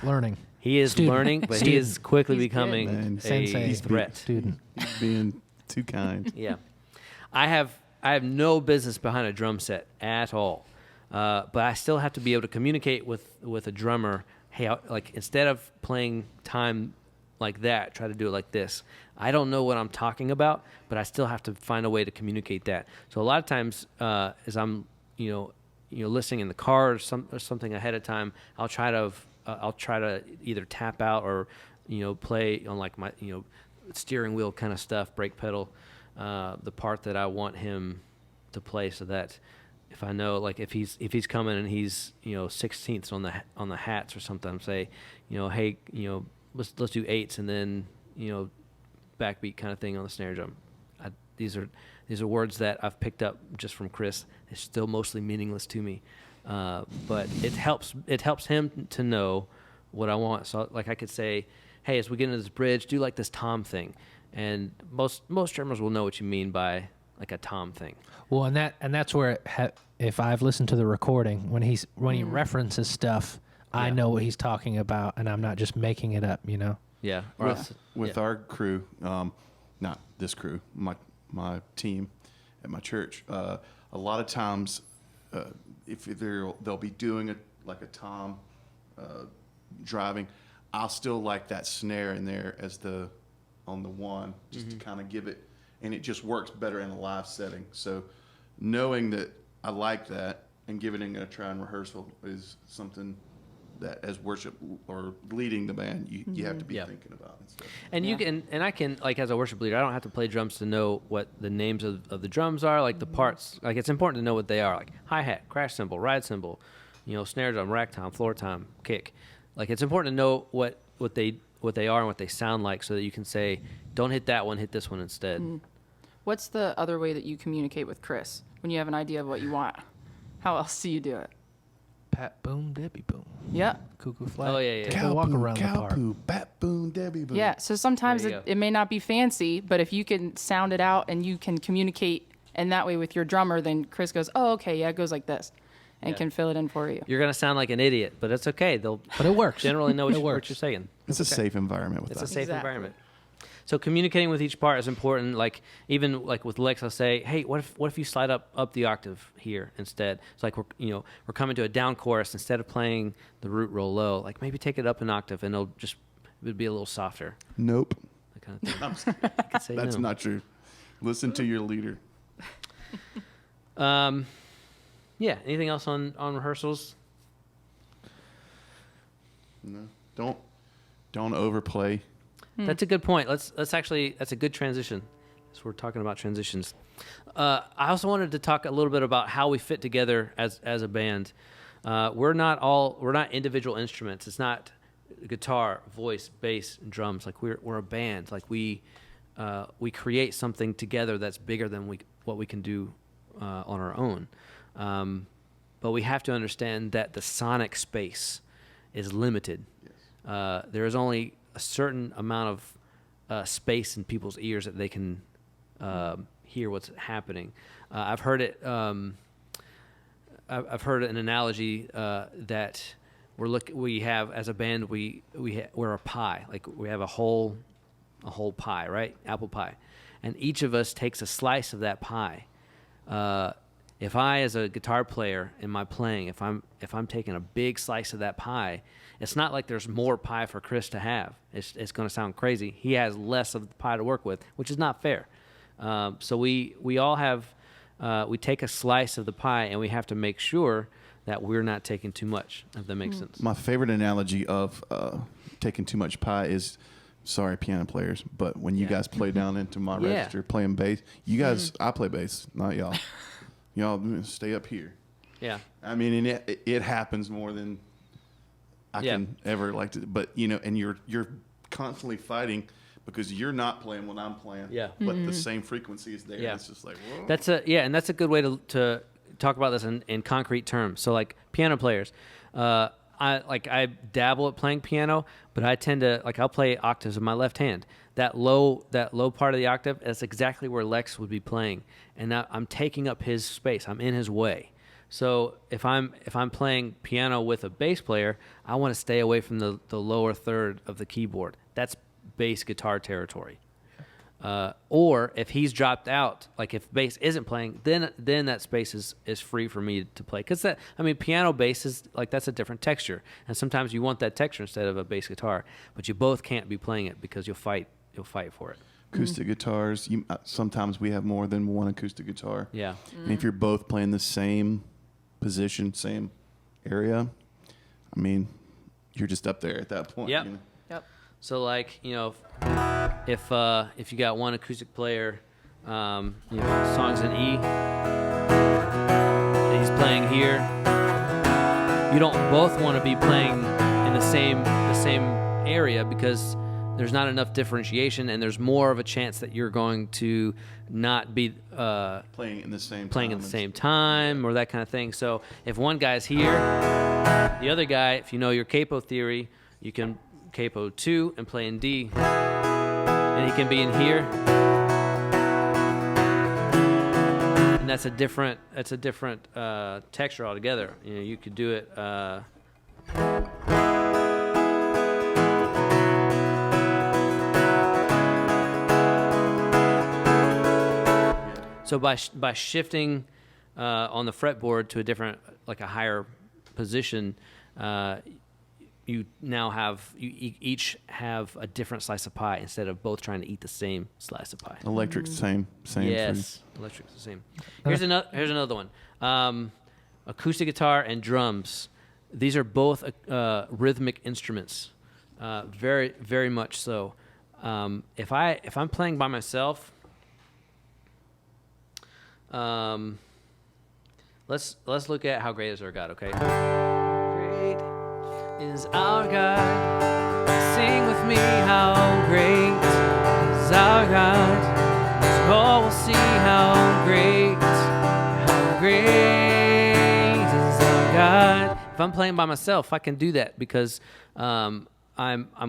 Learning. he is Student. learning, but he is quickly He's good. becoming Man, a Sensei. threat. Student. He's being too kind. Yeah. I have no business behind a drum set at all, but I still have to be able to communicate with a drummer. Hey, like instead of playing time like that, try to do it like this. I don't know what I'm talking about, but I still have to find a way to communicate that. So a lot of times, as I'm listening in the car or something ahead of time, I'll try to either tap out or play on like my steering wheel kind of stuff, brake pedal, the part that I want him to play, so that if I know, like if he's coming and he's 16ths on the hats or something, say hey let's do 8s and then backbeat kind of thing on the snare drum. These are words that I've picked up just from Chris. They're still mostly meaningless to me, but it helps him to know what I want. So like I could say, hey, as we get into this bridge, do like this tom thing, and most drummers will know what you mean by like a tom thing. Well, and that's where if I've listened to the recording, when he references stuff, I know what he's talking about, and I'm not just making it up. Yeah. With our crew, not this crew, my team at my church, a lot of times, if they'll be doing a tom driving, I'll still like that snare in there on the one, just to kind of give it, and it just works better in a live setting. So knowing that I like that and giving it a try in rehearsal is something that as worship or leading the band, you have to be thinking about and stuff. And you can, and I can, like as a worship leader, I don't have to play drums to know what the names of the drums are, like the parts. Like it's important to know what they are, like hi-hat, crash cymbal, ride cymbal, snare drum, rack tom, floor tom, kick. Like it's important to know what they are and what they sound like, so that you can say, don't hit that one, hit this one instead. What's the other way that you communicate with Chris when you have an idea of what you want? How else do you do it? Pat boom, Debbie boom. Yeah. Cuckoo flat. Oh, yeah. Take a walk around the park. Poo, bat boom, Debbie boom. Yeah. So sometimes There you go. it may not be fancy, but if you can sound it out and you can communicate in that way with your drummer, then Chris goes, oh, okay, yeah, it goes like this, and can fill it in for you. You're gonna sound like an idiot, but it's okay. They'll But it works. generally know what It you're works. saying. It's a safe environment with It's that. a safe Exactly. environment. So communicating with each part is important. Like even like with Lex, I'll say, "Hey, what if you slide up the octave here instead?" It's like we're coming to a down chorus, instead of playing the root roll low, like maybe take it up an octave and it would be a little softer. Nope. That kind of thing. I could say That's no. not true. Listen to your leader. Yeah. Anything else on rehearsals? No. Don't overplay. That's a good point. That's a good transition. So we're talking about transitions. I also wanted to talk a little bit about how we fit together as a band. We're not individual instruments. It's not guitar, voice, bass, and drums. Like we're a band. Like we create something together that's bigger than what we can do on our own. But we have to understand that the sonic space is limited. Yes. There is only a certain amount of space in people's ears that they can hear what's happening. I've heard it. I've heard an analogy that we have as a band. We're a pie. Like we have a whole pie, right? Apple pie, and each of us takes a slice of that pie. If I, as a guitar player in my playing, if I'm taking a big slice of that pie, it's not like there's more pie for Chris to have. It's going to sound crazy. He has less of the pie to work with, which is not fair. So we all have we take a slice of the pie, and we have to make sure that we're not taking too much. If that makes sense. My favorite analogy of taking too much pie is, sorry, piano players, but when you guys play down into my Yeah. register playing bass, you guys, I play bass, not y'all. Y'all stay up here. Yeah. I mean, and it happens more than I can ever like to, but and you're constantly fighting because you're not playing when I'm playing. Yeah. But the same frequency is there. Yeah. And it's just like, whoa. And that's a good way to talk about this in concrete terms. So like piano players, I dabble at playing piano, but I tend to I'll play octaves with my left hand. That low part of the octave, that's exactly where Lex would be playing, and now I'm taking up his space. I'm in his way. So if I'm playing piano with a bass player, I want to stay away from the lower third of the keyboard. That's bass guitar territory. Or if he's dropped out, like if bass isn't playing, then that space is free for me to play. Because piano bass is like, that's a different texture, and sometimes you want that texture instead of a bass guitar. But you both can't be playing it because you'll fight for it. Acoustic guitars. Sometimes we have more than one acoustic guitar. Yeah. And if you're both playing the same position, same area, I mean, you're just up there at that point. Yep. You know? Yep. So like, if you got one acoustic player, songs in E, and he's playing here, you don't both want to be playing in the same area because there's not enough differentiation, and there's more of a chance that you're going to not be Playing in the same playing time at the same time or that kind of thing. So if one guy's here, the other guy, if you know your capo theory, you can capo 2 and play in D, and he can be in here, and that's a different texture altogether. You could do it. So by shifting on the fretboard to a different, like a higher position, you each have a different slice of pie instead of both trying to eat the same slice of pie. Electric's same. Yes, electric's the same. Here's another one. Acoustic guitar and drums. These are both rhythmic instruments, very very much so. If I'm playing by myself. Let's look at how great is our God, okay? Great is our God. Sing with me how great is our God. So all will see how great is our God. If I'm playing by myself, I can do that because I'm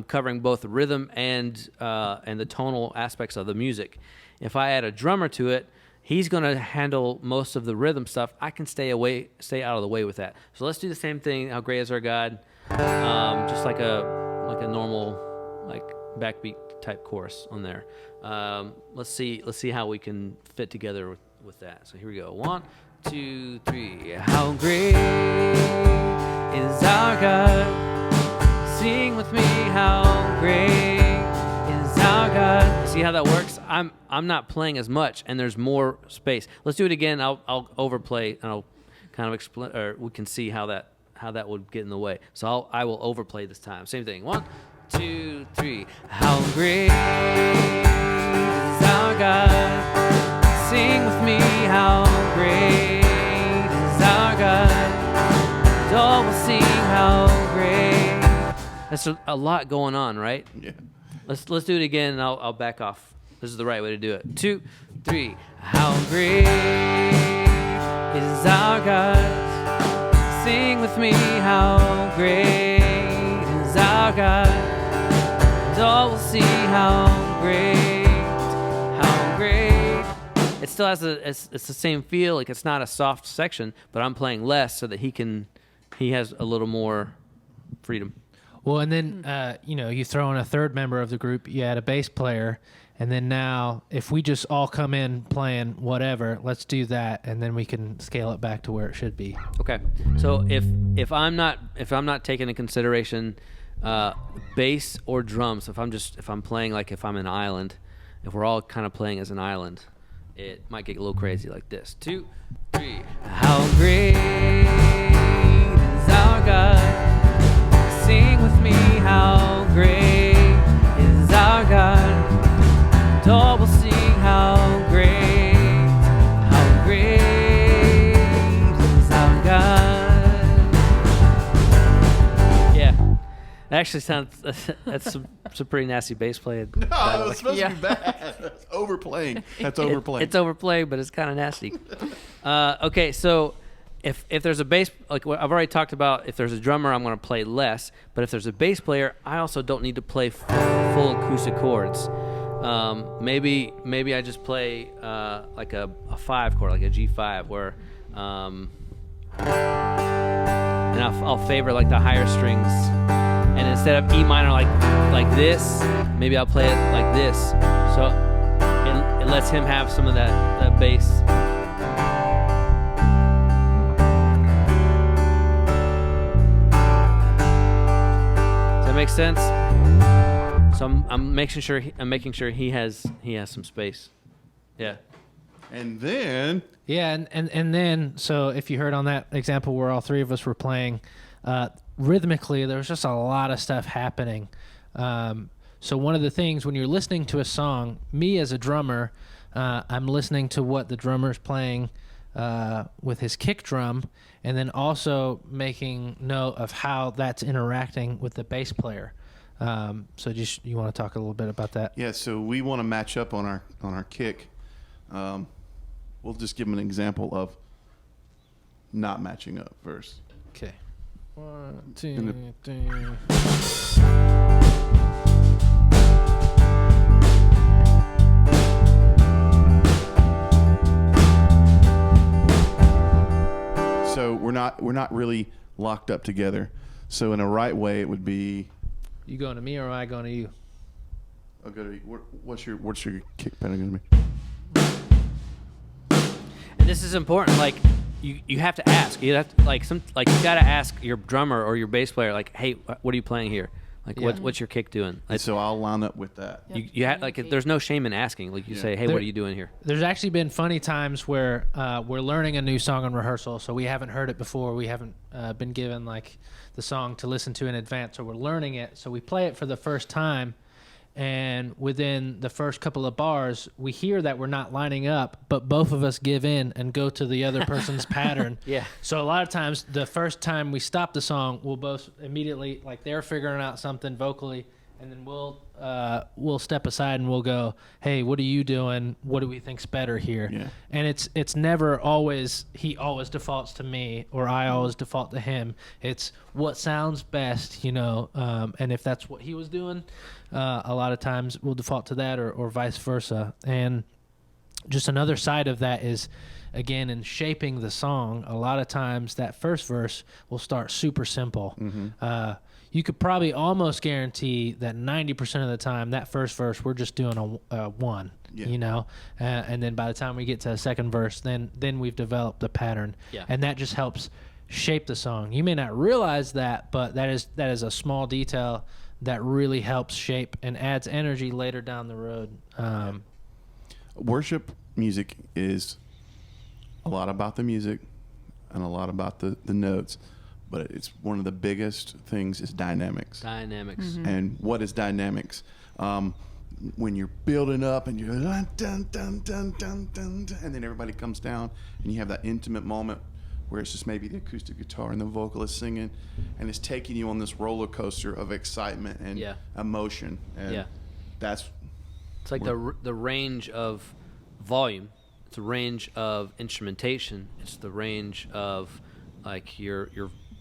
covering both the rhythm and the tonal aspects of the music. If I add a drummer to it, he's going to handle most of the rhythm stuff. I can stay out of the way with that. So let's do the same thing. How great is our God? Just like a normal like backbeat type chorus on there. Let's see how we can fit together with that. So here we go. 1, 2, 3. How great is our God? Sing with me. How great is our God? See how that works? I'm not playing as much, and there's more space. Let's do it again. I'll overplay, and I'll kind of explain, or we can see how that would get in the way. So I will overplay this time. Same thing. 1, 2, 3. How great is our God? Sing with me. How great is our God? And all will sing how great. That's a lot going on, right? Yeah. Let's do it again, and I'll back off. This is the right way to do it. 2, 3. How great is our God? Sing with me. How great is our God? And all will see how great. It still has it's the same feel. Like it's not a soft section, but I'm playing less so that he has a little more freedom. Well, and then, you throw in a third member of the group, you add a bass player, and then now if we just all come in playing whatever, let's do that, and then we can scale it back to where it should be. Okay. So if I'm not taking into consideration bass or drums, if I'm playing like if I'm an island, if we're all kind of playing as an island, it might get a little crazy like this. 2, 3. How great is our God? Sing with me, how great is our God? And all will sing how great is our God. Yeah, that actually sounds. That's some pretty nasty bass playing. No, it's supposed to be bad. That's overplaying. That's overplaying. It's overplayed, but it's kind of nasty. Okay, so. If there's a bass, like what I've already talked about, if there's a drummer, I'm going to play less. But if there's a bass player, I also don't need to play full acoustic chords. Maybe I just play like a 5 chord, like a G5, where and I'll favor like the higher strings. And instead of E minor like this, maybe I'll play it like this. So it lets him have some of that bass. Does that make sense? So I'm making sure he has some space. Yeah. And then Yeah, and then, so if you heard on that example where all three of us were playing, rhythmically, there was just a lot of stuff happening. So one of the things when you're listening to a song, me as a drummer, I'm listening to what the drummer's playing with his kick drum, and then also making note of how that's interacting with the bass player. So just you want to talk a little bit about that? yeah, so we want to match up on our kick. We'll just give them an example of not matching up first. Okay. 1, In 2, 3. So we're not really locked up together. So in a right way, it would be. You going to me or am I going to you? I'll go to you. What's your kick pattern gonna be? And this is important. Like you have to ask. You have to, you got to ask your drummer or your bass player. Like, hey, what are you playing here? Like, Yeah. what's your kick doing? And so I'll line up with that. You have there's no shame in asking. Like you say, hey, There- what are you doing here? There's actually been funny times where we're learning a new song in rehearsal, so we haven't heard it before. We haven't been given like the song to listen to in advance, so we're learning it. So we play it for the first time, and within the first couple of bars, we hear that we're not lining up, but both of us give in and go to the other person's pattern. Yeah. So a lot of times, the first time we stop the song, we'll both immediately, like they're figuring out something vocally, and then we'll step aside and we'll go, hey, what are you doing? What do we think's better here? Yeah. And it's never always he always defaults to me or I always default to him. It's what sounds best, and if that's what he was doing, a lot of times we'll default to that or vice versa. And just another side of that is, again, in shaping the song, a lot of times that first verse will start super simple. You could probably almost guarantee that 90% of the time, that first verse, we're just doing a one, Yeah. and then by the time we get to the second verse, then we've developed a pattern. Yeah. And that just helps shape the song. You may not realize that, but that is a small detail that really helps shape and adds energy later down the road. Worship music is a lot about the music and a lot about the notes, but it's one of the biggest things is dynamics. Dynamics. And what is dynamics? When you're building up and you're dun, dun, dun, dun, dun, dun, dun, and then everybody comes down and you have that intimate moment where it's just maybe the acoustic guitar and the vocalist singing, and it's taking you on this roller coaster of excitement and Yeah. emotion. And Yeah. that's It's like the range of volume. It's a range of instrumentation. It's the range of like your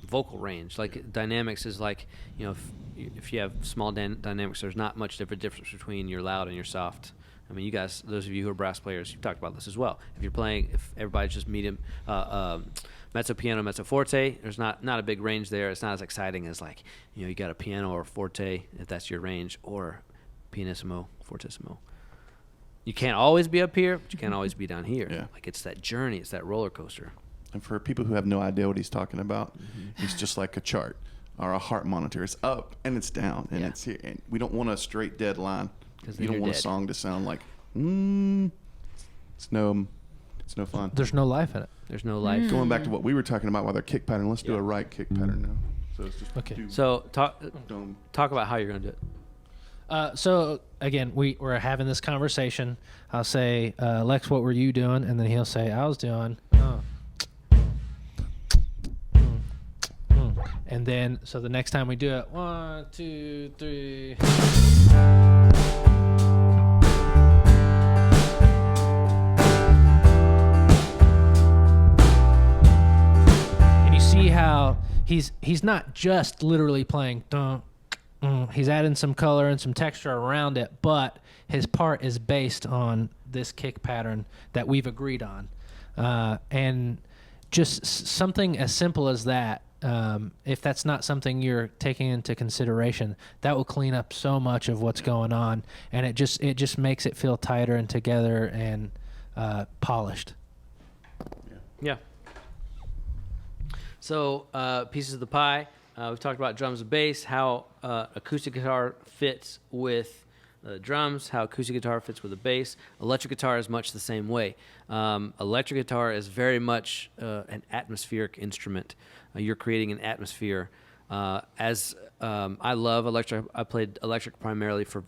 vocal range. Like dynamics is like, if you have small dynamics, there's not much difference between your loud and your soft. I mean, you guys, those of you who are brass players, you've talked about this as well. If everybody's just medium, mezzo piano, mezzo forte, there's not a big range there. It's not as exciting as like, you got a piano or forte, if that's your range, or pianissimo, fortissimo. You can't always be up here, but you can't always be down here. Yeah. Like it's that journey, it's that roller coaster. And for people who have no idea what he's talking about, Mm-hmm. it's just like a chart or a heart monitor. It's up and it's down and Yeah. it's here. And we don't want a straight dead line. 'Cause then You don't you're want dead. a song to sound like, it's no fun. There's no life in it. There's no life. Going back to what we were talking about with our kick pattern, let's do a right kick pattern now. So it's just Okay. do So talk dome. about how you're going to do it. So again, we're having this conversation. I'll say, Lex, what were you doing? And then he'll say, I was doing. And then, so the next time we do it, 1, 2, 3. And you see how he's not just literally playing dun, he's adding some color and some texture around it, but his part is based on this kick pattern that we've agreed on. And just something as simple as that if that's not something you're taking into consideration, that will clean up so much of what's going on, and it just makes it feel tighter and together and polished. Yeah. So pieces of the pie. We've talked about drums and bass, how acoustic guitar fits with drums, how acoustic guitar fits with the bass. Electric guitar is much the same way. Electric guitar is very much an atmospheric instrument. You're creating an atmosphere. I love electric. I played electric primarily for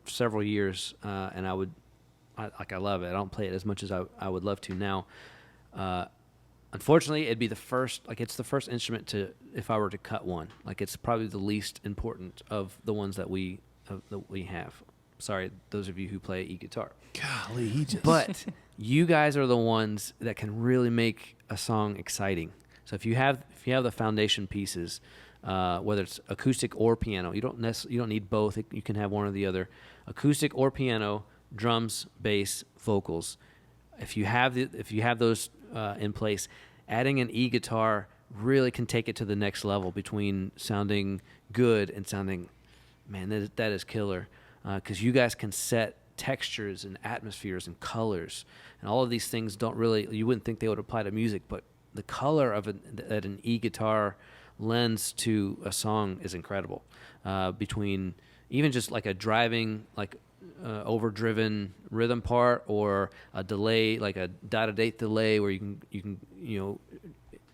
several years, and I love it. I don't play it as much as I would love to now. Unfortunately, it'd be the first, it's the first instrument to, if I were to cut one, it's probably the least important of the ones that we have. Sorry, those of you who play e-guitar. Golly, he just. But you guys are the ones that can really make a song exciting. So if you have the foundation pieces, whether it's acoustic or piano, you don't need both. You can have one or the other. Acoustic or piano, drums, bass, vocals. If you have those in place, adding an e-guitar really can take it to the next level between sounding good and sounding, man, that is killer. Because you guys can set textures and atmospheres and colors, and all of these things you wouldn't think they would apply to music, but the color that an e-guitar lends to a song is incredible. Between even just a driving, overdriven rhythm part, or a delay, like a dot-a-date delay, where you can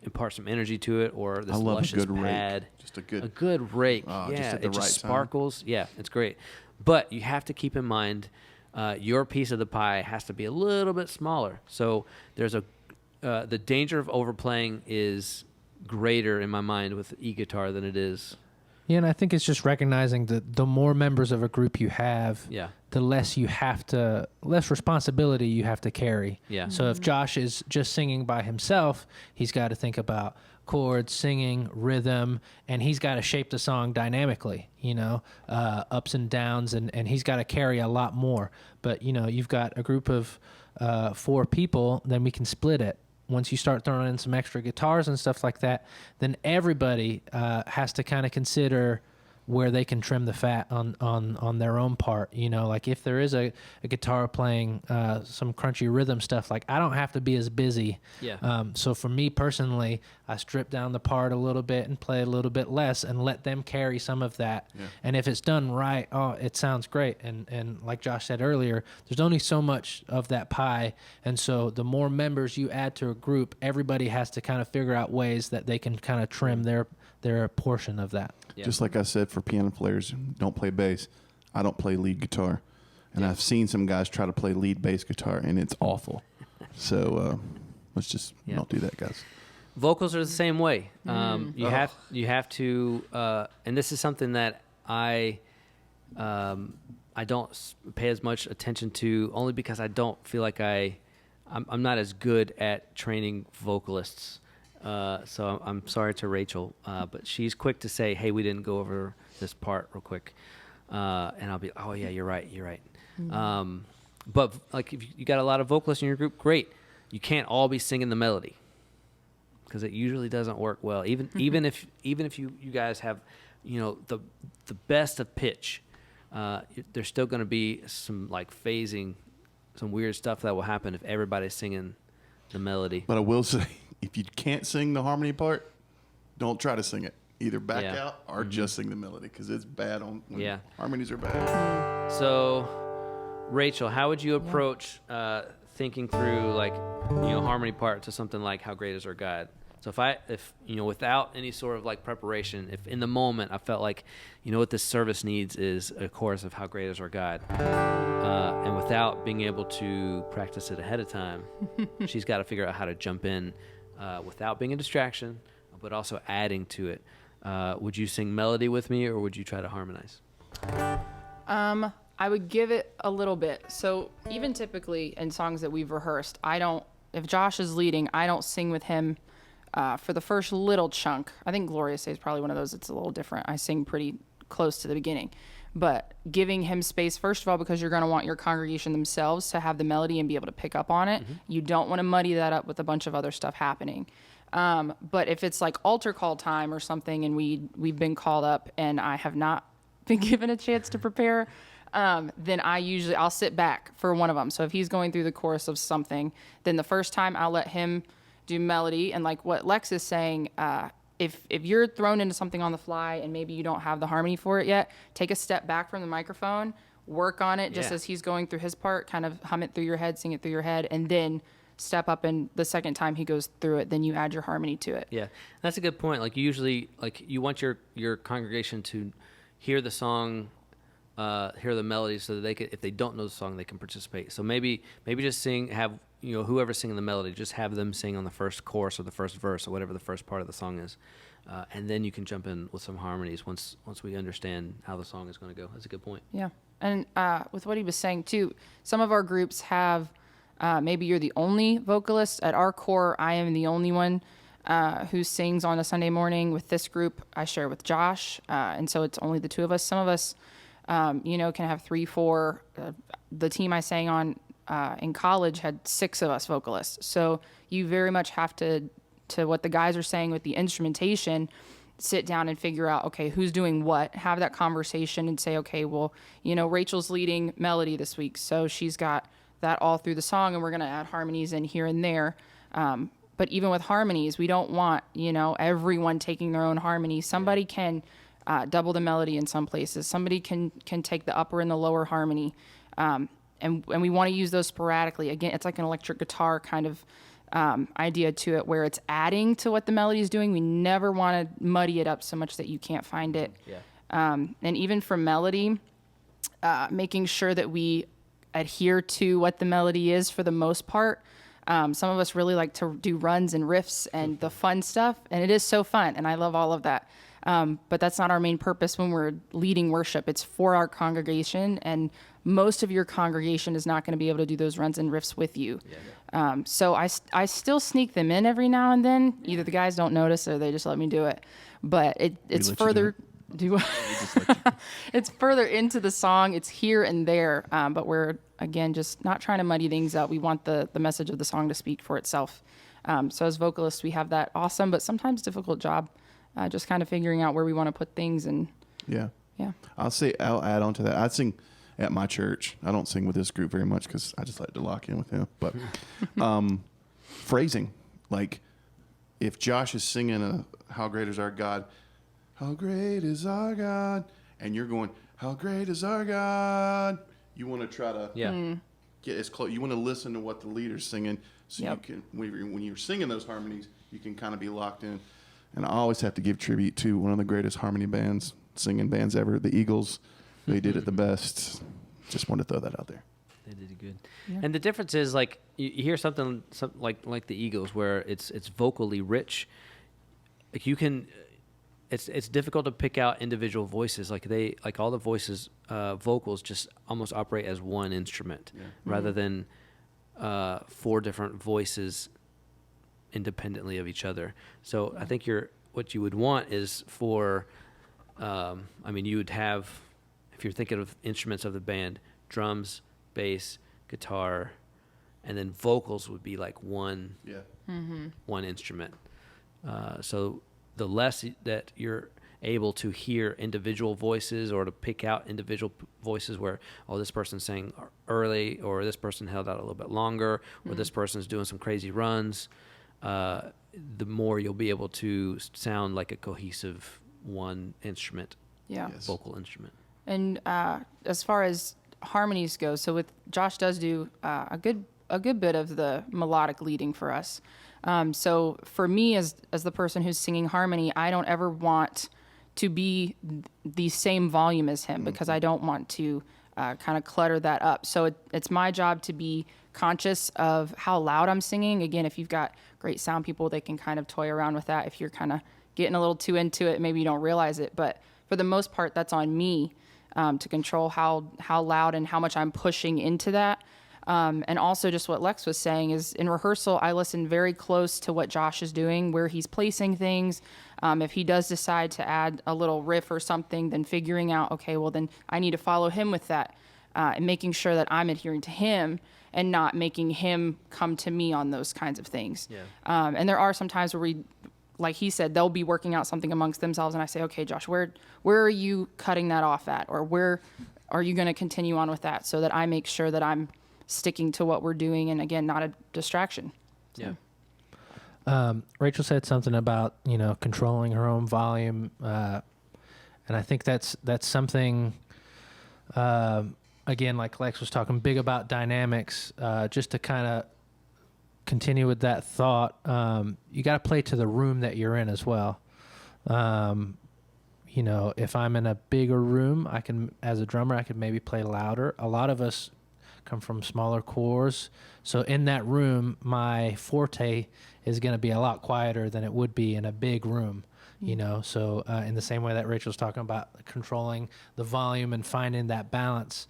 impart some energy to it, or this I love luscious a good pad. rake. Just a good rake. Oh, Yeah, just at the it just right time. sparkles. Yeah, it's great. But you have to keep in mind your piece of the pie has to be a little bit smaller. So there's the danger of overplaying is greater in my mind with e-guitar than it is. Yeah, and I think it's just recognizing that the more members of a group you have, Yeah. the less responsibility you have to carry. Yeah. So if Josh is just singing by himself, he's got to think about chords, singing, rhythm, and he's got to shape the song dynamically, ups and downs, and he's got to carry a lot more. But, you've got a group of 4 people, then we can split it. Once you start throwing in some extra guitars and stuff like that, then everybody has to kind of consider where they can trim the fat on their own part. If there is a guitar playing some crunchy rhythm stuff, I don't have to be as busy. Yeah. So for me personally, I strip down the part a little bit and play a little bit less and let them carry some of that. Yeah. And if it's done right, it sounds great. And like Josh said earlier, there's only so much of that pie. And so the more members you add to a group, everybody has to kind of figure out ways that they can kind of trim their portion of that. Yeah. Just like I said, for piano players who don't play bass, I don't play lead guitar. And I've seen some guys try to play lead bass guitar, and it's awful. So let's just don't do that, guys. Vocals are the same way. You have to, and this is something that I don't pay as much attention to, only because I don't feel like I'm not as good at training vocalists. So I'm sorry to Rachel, but she's quick to say, "Hey, we didn't go over this part real quick," and I'll be, "Oh yeah, you're right." Mm-hmm. But if you got a lot of vocalists in your group, great. You can't all be singing the melody, because it usually doesn't work well. Even if you guys have, the best of pitch, there's still going to be some phasing, some weird stuff that will happen if everybody's singing the melody. But I will say, if you can't sing the harmony part, don't try to sing it. Either back out or just sing the melody, because it's bad when harmonies are bad. So, Rachel, how would you approach thinking through harmony part to something like "How Great Is Our God"? So if without any sort of preparation, if in the moment I felt what this service needs is a chorus of "How Great Is Our God," and without being able to practice it ahead of time, she's got to figure out how to jump in without being a distraction, but also adding to it. Would you sing melody with me, or would you try to harmonize? I would give it a little bit. So even typically in songs that we've rehearsed, if Josh is leading, I don't sing with him for the first little chunk. I think Glorious Day is probably one of those that's a little different. I sing pretty close to the beginning. But giving him space, first of all, because you're going to want your congregation themselves to have the melody and be able to pick up on it. Mm-hmm. You don't want to muddy that up with a bunch of other stuff happening. But if it's like altar call time or something, and we've been called up, and I have not been given a chance to prepare, then I'll sit back for one of them. So if he's going through the chorus of something, then the first time I'll let him do melody. And like what Lex is saying, if you're thrown into something on the fly and maybe you don't have the harmony for it yet, take a step back from the microphone, work on it just Yeah. as he's going through his part, kind of hum it through your head, sing it through your head, and then step up, and the second time he goes through it, then you add your harmony to it. Yeah, that's a good point. Like usually, like you want your congregation to hear the song, hear the melody, so that they could, if they don't know the song, they can participate. So maybe just have whoever's singing the melody, just have them sing on the first chorus or the first verse or whatever the first part of the song is, and then you can jump in with some harmonies once we understand how the song is going to go. That's a good point. Yeah. And with what he was saying too, some of our groups have, maybe you're the only vocalist. At our core, I am the only one who sings on a Sunday morning. With this group, I share with Josh, and so it's only the two of us. Some of us, can have 3, 4. The team I sang on in college had 6 of us vocalists. So you very much have to what the guys are saying with the instrumentation, sit down and figure out, okay, who's doing what, have that conversation and say, okay, well, Rachel's leading melody this week, so she's got that all through the song, and we're going to add harmonies in here and there. But even with harmonies, we don't want, everyone taking their own harmony. Somebody can double the melody in some places. Somebody can take the upper and the lower harmony. And we want to use those sporadically. Again, it's like an electric guitar kind of idea to it, where it's adding to what the melody is doing. We never want to muddy it up so much that you can't find it. Yeah. And even for melody, making sure that we adhere to what the melody is for the most part. Some of us really like to do runs and riffs and the fun stuff, and it is so fun, and I love all of that. But that's not our main purpose when we're leading worship. It's for our congregation, and most of your congregation is not going to be able to do those runs and riffs with you. So I still sneak them in every now and then. Either the guys don't notice or they just let me do it. But it's let you further... do It's further into the song. It's here and there, but we're, again, just not trying to muddy things up. We want the message of the song to speak for itself. So as vocalists, we have that awesome but sometimes difficult job, just kind of figuring out where we want to put things. And Yeah. yeah. I'll add on to that. I sing at my church. I don't sing with this group very much because I just like to lock in with him. But phrasing, like if Josh is singing "How Great Is Our God," how great is our God, and you're going, how great is our God. You want to try to get as close. You want to listen to what the leader's singing, so you can, when you're singing those harmonies, you can kind of be locked in. And I always have to give tribute to one of the greatest harmony bands, singing bands ever, the Eagles. They did it the best. Just wanted to throw that out there. They did it good. Yeah. And the difference is, like, you hear something like the Eagles, where it's vocally rich. Like you can, it's difficult to pick out individual voices. Like all the voices, vocals just almost operate as one instrument, rather than 4 different voices independently of each other. So I think what you would want is for, you would have, if you're thinking of instruments of the band, drums, bass, guitar, and then vocals would be like one instrument. So the less that you're able to hear individual voices or to pick out individual voices where, this person sang early, or this person held out a little bit longer, or this person's doing some crazy runs, the more you'll be able to sound like a cohesive one instrument, vocal instrument. And as far as harmonies go, so with Josh does do a good bit of the melodic leading for us. So for me, as the person who's singing harmony, I don't ever want to be the same volume as him, because I don't want to kind of clutter that up. So it's my job to be conscious of how loud I'm singing. Again, if you've got great sound people, they can kind of toy around with that. If you're kind of getting a little too into it, maybe you don't realize it. But for the most part, that's on me to control how loud and how much I'm pushing into that. And also just what Lex was saying is, in rehearsal, I listen very close to what Josh is doing, where he's placing things. If he does decide to add a little riff or something, then figuring out, okay, well, then I need to follow him with that, and making sure that I'm adhering to him and not making him come to me on those kinds of things. Yeah. And there are some times where we, like he said, they'll be working out something amongst themselves, and I say, okay, Josh, where are you cutting that off at, or where are you going to continue on with that, so that I make sure that I'm sticking to what we're doing, and again, not a distraction. Yeah. Rachel said something about, controlling her own volume. And I think that's something, again, like Lex was talking big about dynamics, just to kind of continue with that thought. You got to play to the room that you're in as well. If I'm in a bigger room, as a drummer, I could maybe play louder. A lot of us come from smaller corps. So in that room, my forte is going to be a lot quieter than it would be in a big room, So in the same way that Rachel's talking about controlling the volume and finding that balance,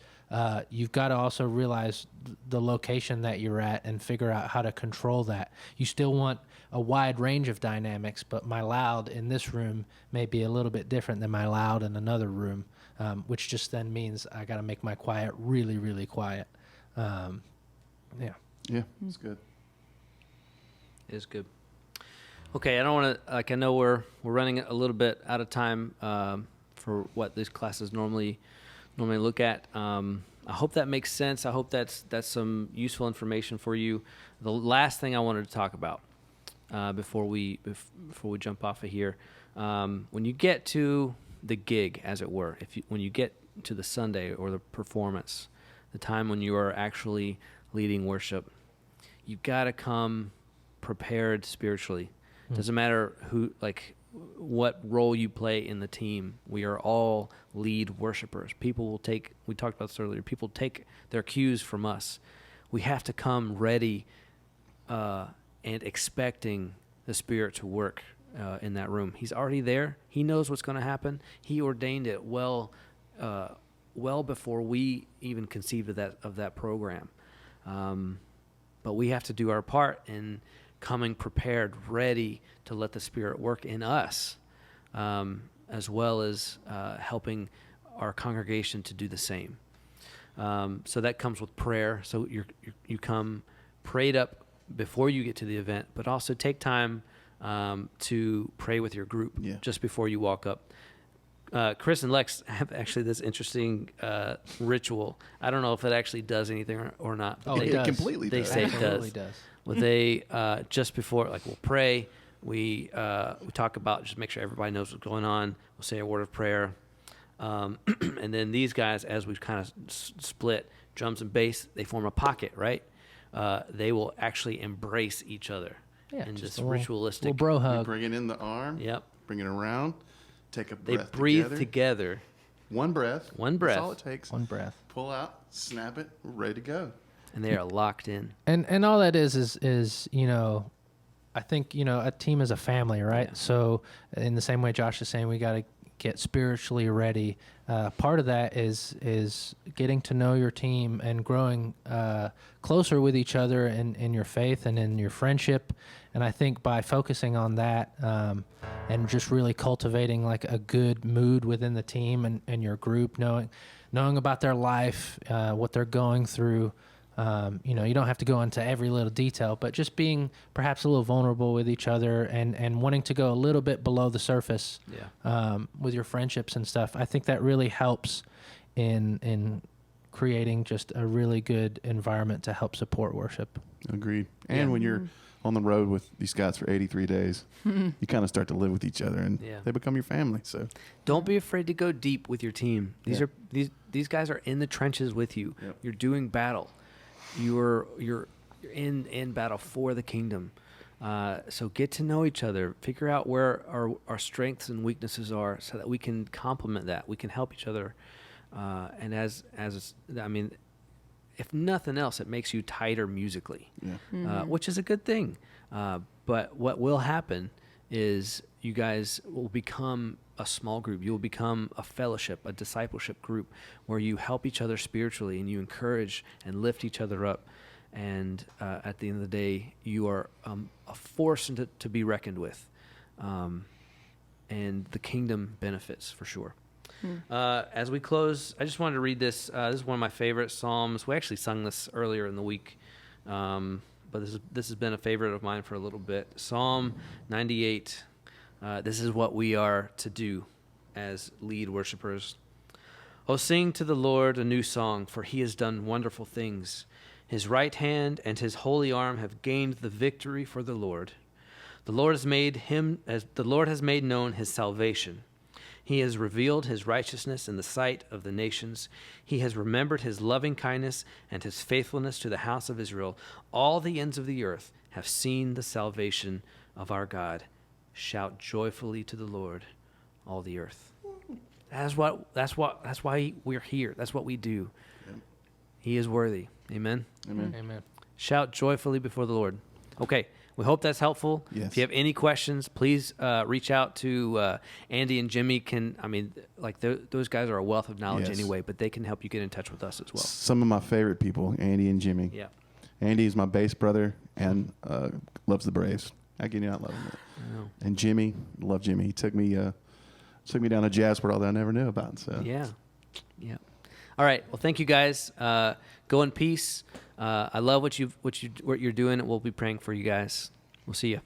you've got to also realize the location that you're at and figure out how to control that. You still want a wide range of dynamics, but my loud in this room may be a little bit different than my loud in another room, which just then means I got to make my quiet really, really quiet. Yeah, it's good. It is good. Okay, I don't want to, I know we're running a little bit out of time for what these classes normally look at. I hope that makes sense. I hope that's some useful information for you. The last thing I wanted to talk about before we jump off of here, when you get to the gig, as it were, when you get to the Sunday or the performance, the time when you are actually leading worship, you've got to come prepared spiritually. Doesn't matter what role you play in the team. We are all lead worshipers. People will we talked about this earlier, people take their cues from us. We have to come ready and expecting the Spirit to work in that room. He's already there. He knows what's going to happen. He ordained it well before we even conceived of that program. But we have to do our part in coming prepared, ready to let the Spirit work in us, as well as helping our congregation to do the same. So that comes with prayer. So you come prayed up before you get to the event, but also take time to pray with your group just before you walk up. Chris and Lex have actually this interesting ritual. I don't know if it actually does anything or not. Oh, it does. Completely They does. say it Absolutely does. does. Well, they just before, we'll pray. We talk about, just make sure everybody knows what's going on. We'll say a word of prayer, and then these guys, as we kind of split drums and bass, they form a pocket, right? They will actually embrace each other in this ritualistic little bro You hug. bring it in the arm. Yep. Bring it around. Take a They breath breathe together. One breath. One breath. That's all it takes. One breath. Pull out, snap it, we're ready to go. And they are locked in. And all that is I think, a team is a family, right? Yeah. So in the same way Josh is saying, we got to get spiritually ready. Part of that is getting to know your team and growing closer with each other in your faith and in your friendship. And I think by focusing on that and just really cultivating a good mood within the team and your group, knowing about their life, what they're going through. You don't have to go into every little detail, but just being perhaps a little vulnerable with each other and wanting to go a little bit below the surface with your friendships and stuff. I think that really helps in creating just a really good environment to help support worship. Agreed. And when you're on the road with these guys for 83 days, you kind of start to live with each other, and they become your family. So Don't be afraid to go deep with your team. These guys are in the trenches with you. Yep. You're doing battle. You're in battle for the kingdom. So get to know each other. Figure out where our strengths and weaknesses are, so that we can complement that. We can help each other. And if nothing else, it makes you tighter musically, which is a good thing. But what will happen is you guys will become a small group. You will become a fellowship, a discipleship group, where you help each other spiritually and you encourage and lift each other up. And at the end of the day, you are a force to be reckoned with. And the kingdom benefits for sure. As we close, I just wanted to read this. This is one of my favorite psalms. We actually sung this earlier in the week. But this has been a favorite of mine for a little bit. Psalm 98. This is what we are to do as lead worshipers. Oh, sing to the Lord a new song, for he has done wonderful things. His right hand and his holy arm have gained the victory for the Lord. The Lord has made known his salvation. He has revealed his righteousness in the sight of the nations. He has remembered his loving kindness and his faithfulness to the house of Israel. All the ends of the earth have seen the salvation of our God. Shout joyfully to the Lord, all the earth. That's why we're here. That's what we do. Yep. He is worthy. Amen. Amen. Amen. Shout joyfully before the Lord. Okay, we hope that's helpful. Yes. If you have any questions, please reach out to Andy and Jimmy. Those guys are a wealth of knowledge Yes. anyway, but they can help you get in touch with us as well. Some of my favorite people, Andy and Jimmy. Yeah. Andy is my bass brother and loves the Braves. How can you not love him? I know. And Jimmy, love Jimmy. He took me down a jazz world that I never knew about. So Yeah. Yeah. All right. Well, thank you guys. Go in peace. I love what you're doing. We'll be praying for you guys. We'll see you.